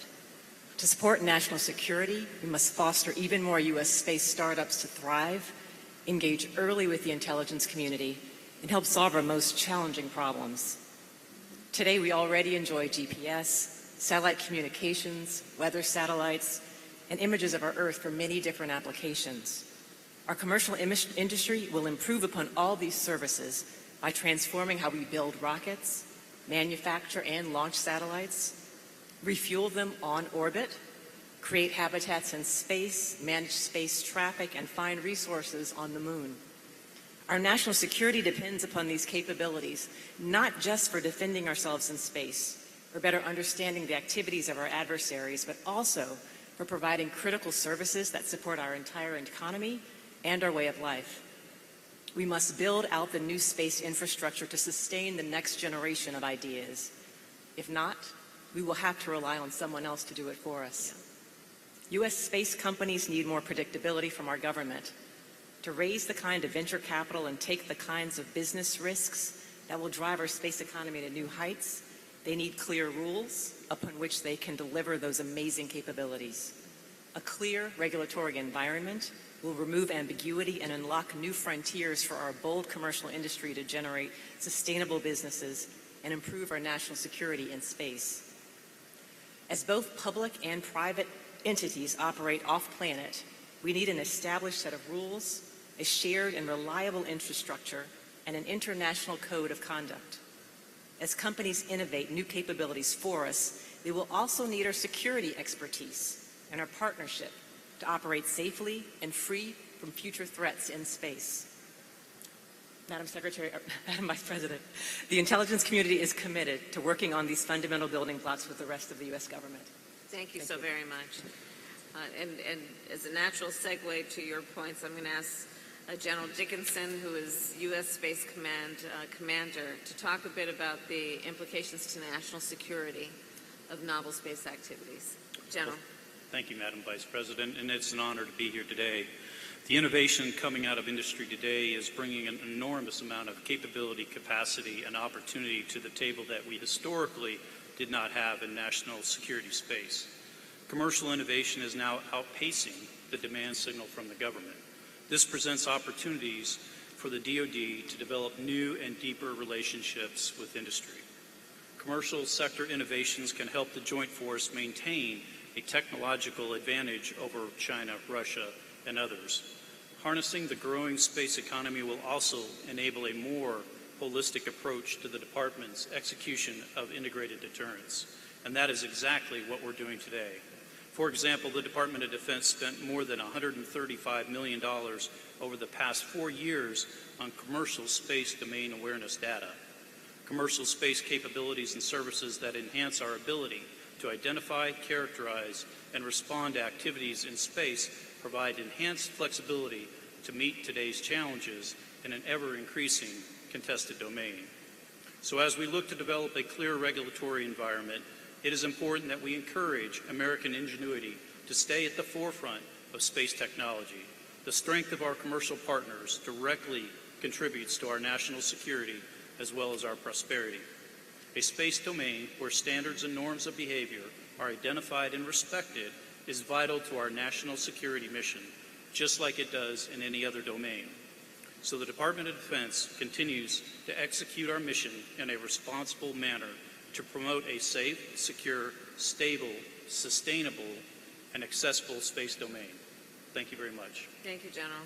Speaker 5: To support national security, we must foster even more U.S. space startups to thrive, engage early with the intelligence community, and help solve our most challenging problems. Today, we already enjoy GPS, satellite communications, weather satellites, and images of our Earth for many different applications. Our commercial industry will improve upon all these services by transforming how we build rockets, manufacture and launch satellites, refuel them on orbit, create habitats in space, manage space traffic, and find resources on the moon. Our national security depends upon these capabilities, not just for defending ourselves in space or better understanding the activities of our adversaries, but also for providing critical services that support our entire economy and our way of life. We must build out the new space infrastructure to sustain the next generation of ideas. If not, we will have to rely on someone else to do it for us. U.S. space companies need more predictability from our government. To raise the kind of venture capital and take the kinds of business risks that will drive our space economy to new heights, they need clear rules upon which they can deliver those amazing capabilities. A clear regulatory environment will remove ambiguity and unlock new frontiers for our bold commercial industry to generate sustainable businesses and improve our national security in space. As both public and private entities operate off-planet, we need an established set of rules, a shared and reliable infrastructure, and an international code of conduct. As companies innovate new capabilities for us, they will also need our security expertise and our partnership to operate safely and free from future threats in space. Madam Vice President, the intelligence community is committed to working on these fundamental building blocks with the rest of the U.S. government.
Speaker 3: Thank you so very much. And as a natural segue to your points, I'm going to ask General Dickinson, who is U.S. Space Command Commander, to talk a bit about the implications to national security of novel space activities. General.
Speaker 6: Thank you, Madam Vice President, and it's an honor to be here today.
Speaker 2: The innovation coming out of industry today is bringing an enormous amount of capability, capacity, and opportunity to the table that we historically did not have in national security space. Commercial innovation is now outpacing the demand signal from the government. This presents opportunities for the DoD to develop new and deeper relationships with industry. Commercial sector innovations can help the Joint Force maintain a technological advantage over China, Russia, and others. Harnessing the growing space economy will also enable a more holistic approach to the Department's execution of integrated deterrence, and that is exactly what we're doing today. For example, the Department of Defense spent more than $135 million over the past 4 years on commercial space domain awareness data. Commercial space capabilities and services that enhance our ability to identify, characterize, and respond to activities in space provide enhanced flexibility to meet today's challenges in an ever-increasing contested domain. So as we look to develop a clear regulatory environment, it is important that we encourage American ingenuity to stay at the forefront of space technology. The strength of our commercial partners directly contributes to our national security as well as our prosperity. A space domain where standards and norms of behavior are identified and respected is vital to our national security mission, just like it does in any other domain. So the Department of Defense continues to execute our mission in a responsible manner to promote a safe, secure, stable, sustainable, and accessible space domain. Thank you very much.
Speaker 3: Thank you, General.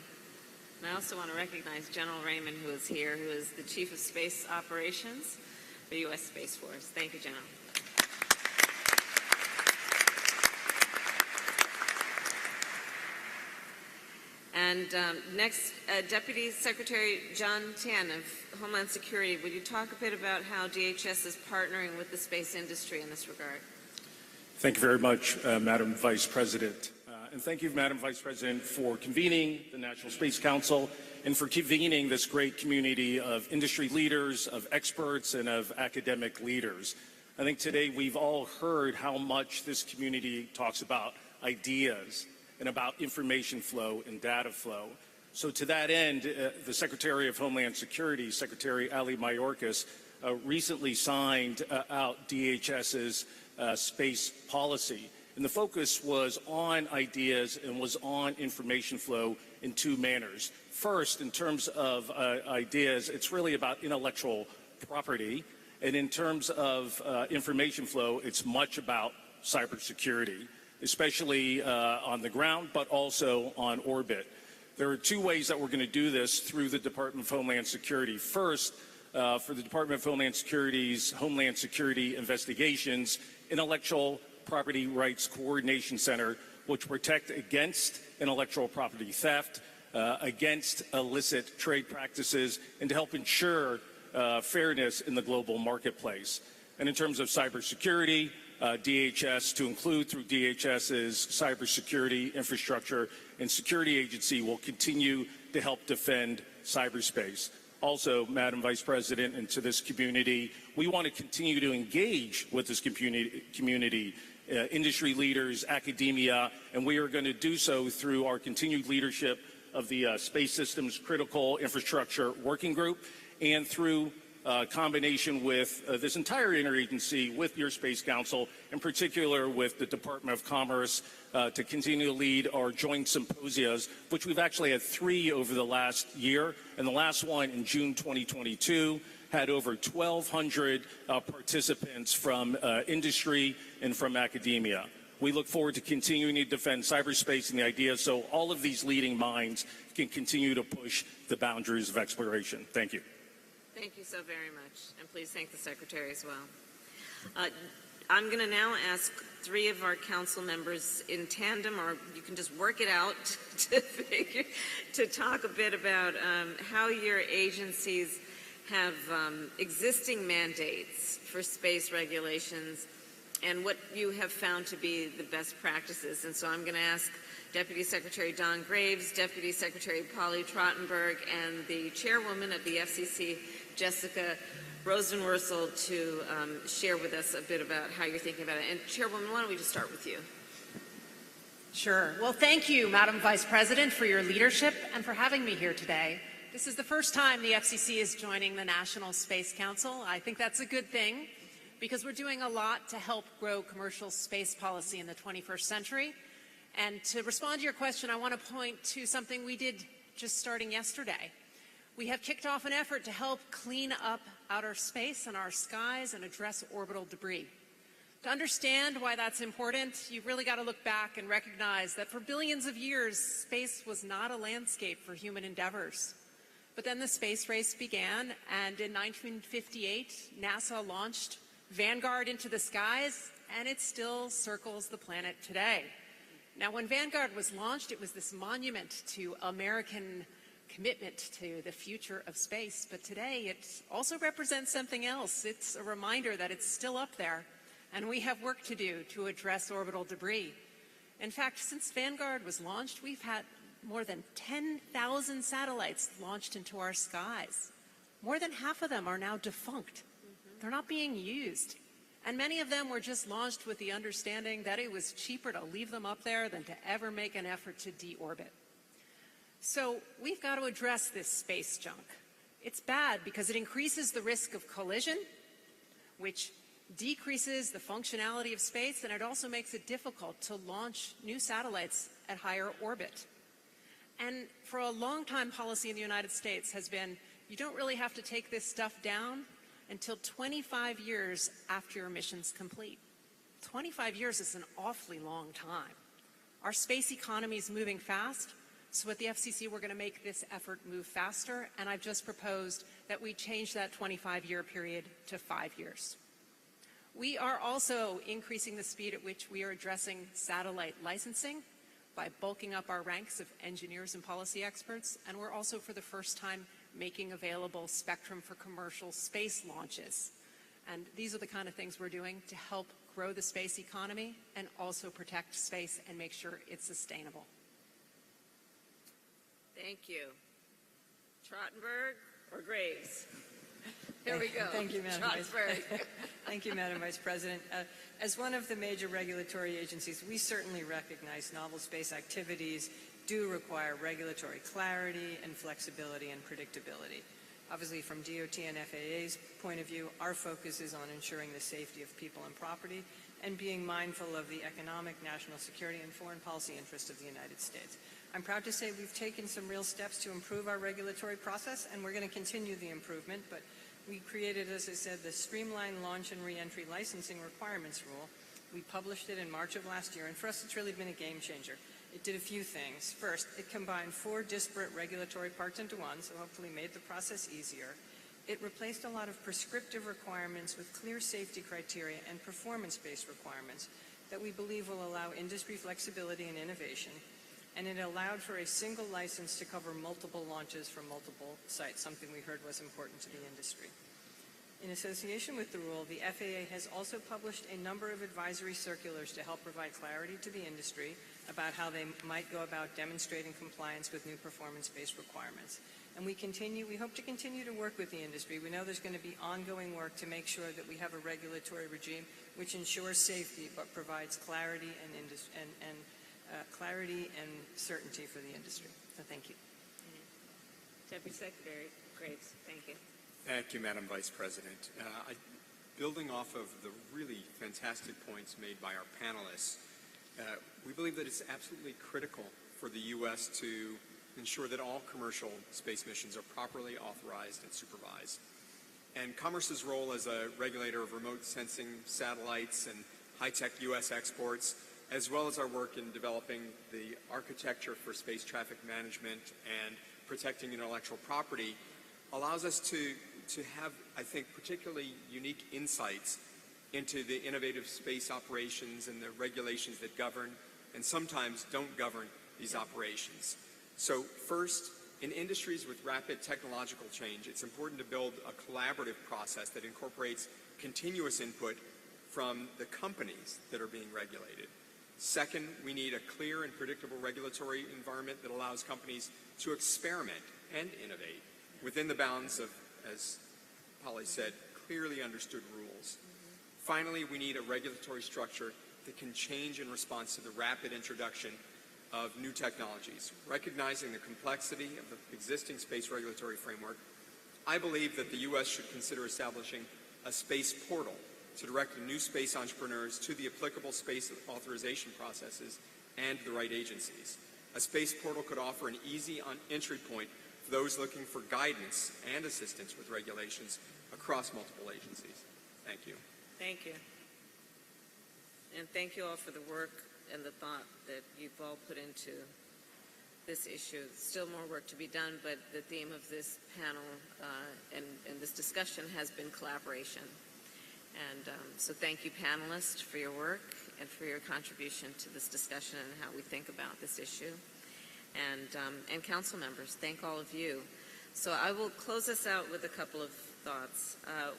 Speaker 3: And I also want to recognize General Raymond, who is here, who is the Chief of Space Operations for the U.S. Space Force. Thank you, General. And next, Deputy Secretary John Tan of Homeland Security. Would you talk a bit about how DHS is partnering with the space industry in this regard?
Speaker 6: Thank you very much, Madam Vice President. And thank you, Madam Vice President, for convening the National Space Council and for convening this great community of industry leaders, of experts, and of academic leaders. I think today we've all heard how much this community talks about ideas and about information flow and data flow. So to that end, the Secretary of Homeland Security, Secretary Ali Mayorkas, recently signed out DHS's space policy. And the focus was on ideas and was on information flow in two manners. First, in terms of ideas, it's really about intellectual property. And in terms of information flow, it's much about cybersecurity, especially on the ground, but also on orbit. There are two ways that we're going to do this through the Department of Homeland Security. First, for the Department of Homeland Security's Homeland Security Investigations Intellectual Property Rights Coordination Center, which protect against intellectual property theft, against illicit trade practices, and to help ensure fairness in the global marketplace. And in terms of cybersecurity, DHS, to include through DHS's Cybersecurity Infrastructure and Security Agency, will continue to help defend cyberspace. Also, Madam Vice President, and to this community, we want to continue to engage with this community, industry leaders, academia, and we are going to do so through our continued leadership of the Space Systems Critical Infrastructure Working Group and through combination with this entire interagency, with your Space Council, in particular with the Department of Commerce, to continue to lead our joint symposias, which we've actually had 3 over the last year, and the last one in June 2022 had over 1,200 participants from industry and from academia. We look forward to continuing to defend cyberspace and the ideas so all of these leading minds can continue to push the boundaries of exploration. Thank you.
Speaker 3: Thank you so very much, and please thank the Secretary as well. I'm going to now ask 3 of our council members in tandem, or you can just work it out to talk a bit about how your agencies have existing mandates for space regulations and what you have found to be the best practices. And so I'm going to ask Deputy Secretary Don Graves, Deputy Secretary Polly Trottenberg, and the chairwoman of the FCC, Jessica Rosenworcel, to share with us a bit about how you're thinking about it. And Chairwoman, why don't we just start with you?
Speaker 5: Sure. Well, thank you, Madam Vice President, for your leadership and for having me here today. This is the first time the FCC is joining the National Space Council. I think that's a good thing because we're doing a lot to help grow commercial space policy in the 21st century. And to respond to your question, I want to point to something we did just starting yesterday. We have kicked off an effort to help clean up outer space and our skies and address orbital debris. To understand why that's important, you've really got to look back and recognize that for billions of years, space was not a landscape for human endeavors. But then the space race began, and in 1958, NASA launched Vanguard into the skies, and it still circles the planet today. Now, when Vanguard was launched, it was this monument to American commitment to the future of space. But today, it also represents something else. It's a reminder that it's still up there, and we have work to do to address orbital debris. In fact, since Vanguard was launched, we've had more than 10,000 satellites launched into our skies. More than half of them are now defunct. They're not being used. And many of them were just launched with the understanding that it was cheaper to leave them up there than to ever make an effort to deorbit. So we've got to address this space junk. It's bad because it increases the risk of collision, which decreases the functionality of space, and it also makes it difficult to launch new satellites at higher orbit. And for a long time, policy in the United States has been, you don't really have to take this stuff down until 25 years after your mission's complete. 25 years is an awfully long time. Our space economy is moving fast, so at the FCC we're going to make this effort move faster, and I've just proposed that we change that 25-year period to 5 years. We are also increasing the speed at which we are addressing satellite licensing by bulking up our ranks of engineers and policy experts, and we're also for the first time making available spectrum for commercial space launches. And these are the kind of things we're doing to help grow the space economy and also protect space and make sure it's sustainable.
Speaker 3: Thank you. Trottenberg or Graves? Here we go.
Speaker 20: Thank you, Madam Vice President. Thank you, Madam Vice President. As one of the major regulatory agencies, we certainly recognize novel space activities do require regulatory clarity and flexibility and predictability. Obviously, from DOT and FAA's point of view, our focus is on ensuring the safety of people and property and being mindful of the economic, national security, and foreign policy interests of the United States. I'm proud to say we've taken some real steps to improve our regulatory process, and we're going to continue the improvement, but we created, as I said, the Streamlined Launch and Reentry Licensing Requirements Rule. We published it in March of last year, and for us it's really been a game changer. It did a few things. First, it combined 4 disparate regulatory parts into one, so hopefully made the process easier. It replaced a lot of prescriptive requirements with clear safety criteria and performance-based requirements that we believe will allow industry flexibility and innovation. And it allowed for a single license to cover multiple launches from multiple sites, something we heard was important to the industry. In association with the rule, the FAA has also published a number of advisory circulars to help provide clarity to the industry about how they might go about demonstrating compliance with new performance-based requirements. And we hope to continue to work with the industry. We know there's going to be ongoing work to make sure that we have a regulatory regime which ensures safety but provides clarity and certainty for the industry. So thank you.
Speaker 3: Deputy Secretary Graves, thank you.
Speaker 7: Thank you, Madam Vice President. Building off of the really fantastic points made by our panelists, we believe that it's absolutely critical for the U.S. to ensure that all commercial space missions are properly authorized and supervised. And Commerce's role as a regulator of remote sensing satellites and high-tech U.S. exports, as well as our work in developing the architecture for space traffic management and protecting intellectual property, allows us to have, I think, particularly unique insights into the innovative space operations and the regulations that govern and sometimes don't govern these operations. So first, in industries with rapid technological change, it's important to build a collaborative process that incorporates continuous input from the companies that are being regulated. Second, we need a clear and predictable regulatory environment that allows companies to experiment and innovate within the bounds of, as Polly said, clearly understood rules. Finally, we need a regulatory structure that can change in response to the rapid introduction of new technologies. Recognizing the complexity of the existing space regulatory framework, I believe that the U.S. should consider establishing a space portal to direct new space entrepreneurs to the applicable space authorization processes and the right agencies. A space portal could offer an easy entry point for those looking for guidance and assistance with regulations across multiple agencies. Thank you.
Speaker 3: Thank you. And thank you all for the work and the thought that you've all put into this issue. Still more work to be done, but the theme of this panel and this discussion has been collaboration. And so thank you, panelists, for your work and for your contribution to this discussion and how we think about this issue. And council members, thank all of you. So I will close us out with a couple of thoughts.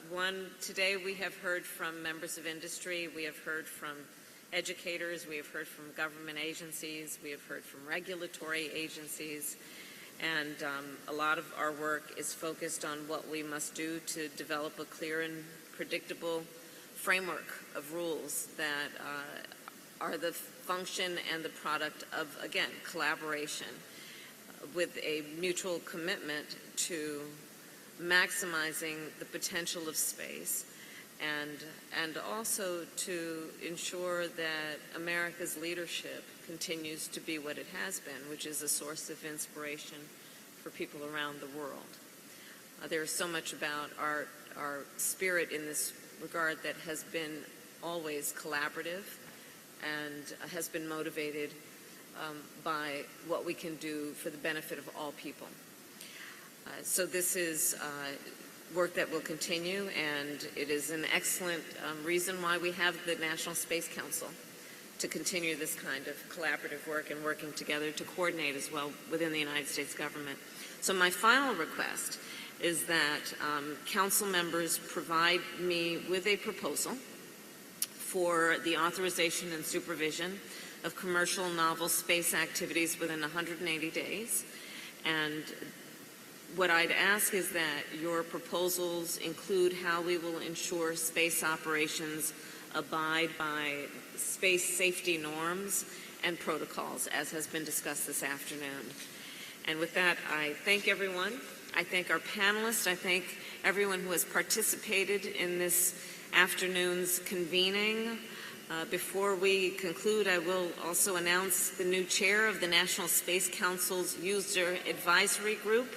Speaker 3: One, today we have heard from members of industry, we have heard from educators, we have heard from government agencies, we have heard from regulatory agencies, and a lot of our work is focused on what we must do to develop a clear and predictable framework of rules that are the function and the product of, again, collaboration with a mutual commitment to maximizing the potential of space and also to ensure that America's leadership continues to be what it has been, which is a source of inspiration for people around the world. There is so much about our spirit in this regard that has been always collaborative and has been motivated by what we can do for the benefit of all people. So this is work that will continue, and it is an excellent reason why we have the National Space Council to continue this kind of collaborative work and working together to coordinate as well within the United States government. So my final request is that council members provide me with a proposal for the authorization and supervision of commercial novel space activities within 180 days. And what I'd ask is that your proposals include how we will ensure space operations abide by space safety norms and protocols, as has been discussed this afternoon. And with that, I thank everyone. I thank our panelists. I thank everyone who has participated in this afternoon's convening. Before we conclude, I will also announce the new chair of the National Space Council's User Advisory Group,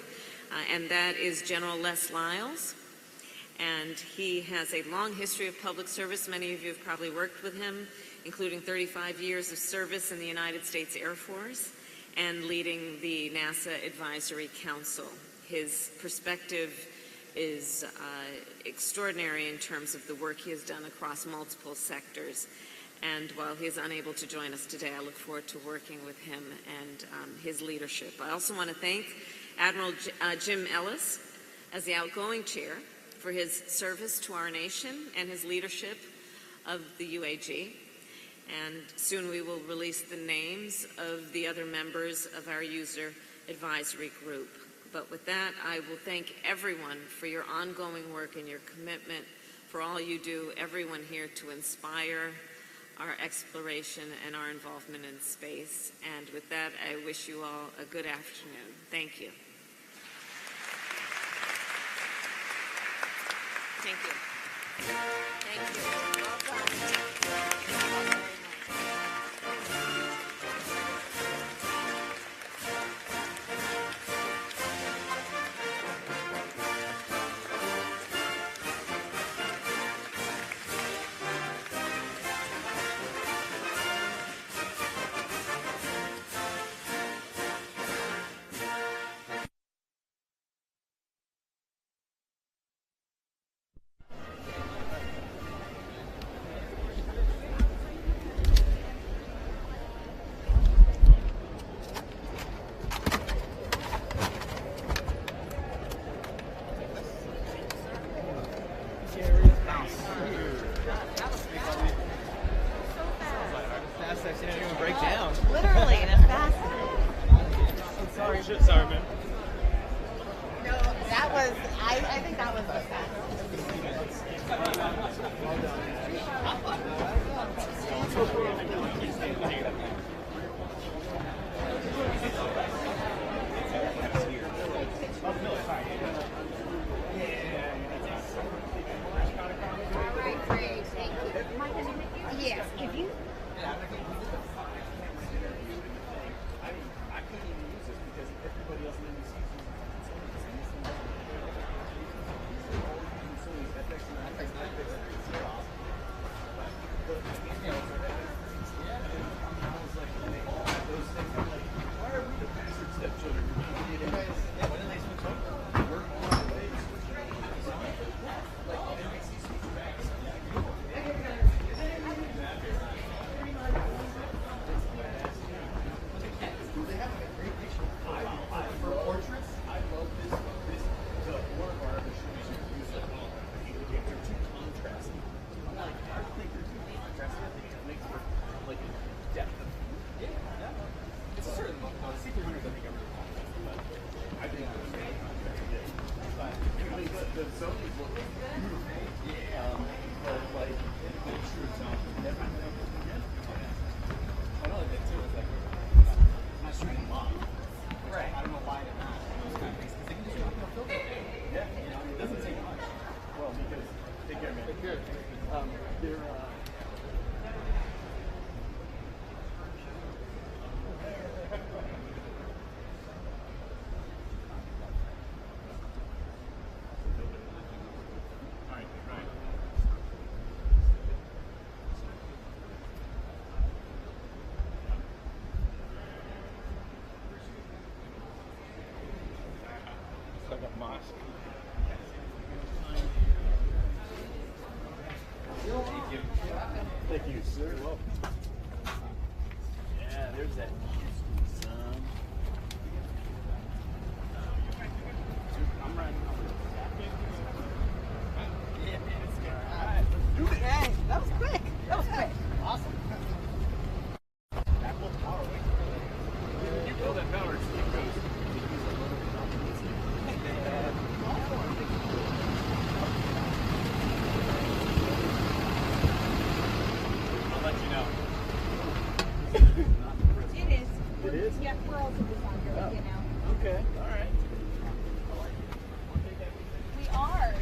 Speaker 3: and that is General Les Lyles. And he has a long history of public service. Many of you have probably worked with him, including 35 years of service in the United States Air Force and leading the NASA Advisory Council. His perspective is extraordinary in terms of the work he has done across multiple sectors. And while he is unable to join us today, I look forward to working with him and his leadership. I also want to thank Admiral Jim Ellis as the outgoing chair for his service to our nation and his leadership of the UAG. And soon we will release the names of the other members of our user advisory group. But with that, I will thank everyone for your ongoing work and your commitment, for all you do, everyone here, to inspire our exploration and our involvement in space. And with that, I wish you all a good afternoon. Thank you. Thank you. Thank you. Well done.
Speaker 8: Sorry, man. No, that was, I think that was the best.
Speaker 9: Thank you, sir. You're welcome. Yeah, there's that Houston sun. I'm right. Yeah, man, it's good. All right, let's do it.
Speaker 8: Hey, that was quick. That was quick.
Speaker 9: Awesome. That will power. You feel that power. It goes. I'll let you know.
Speaker 8: It is.
Speaker 9: It is?
Speaker 8: Yeah, we're also just on here, you know.
Speaker 9: Okay. All right.
Speaker 8: We are.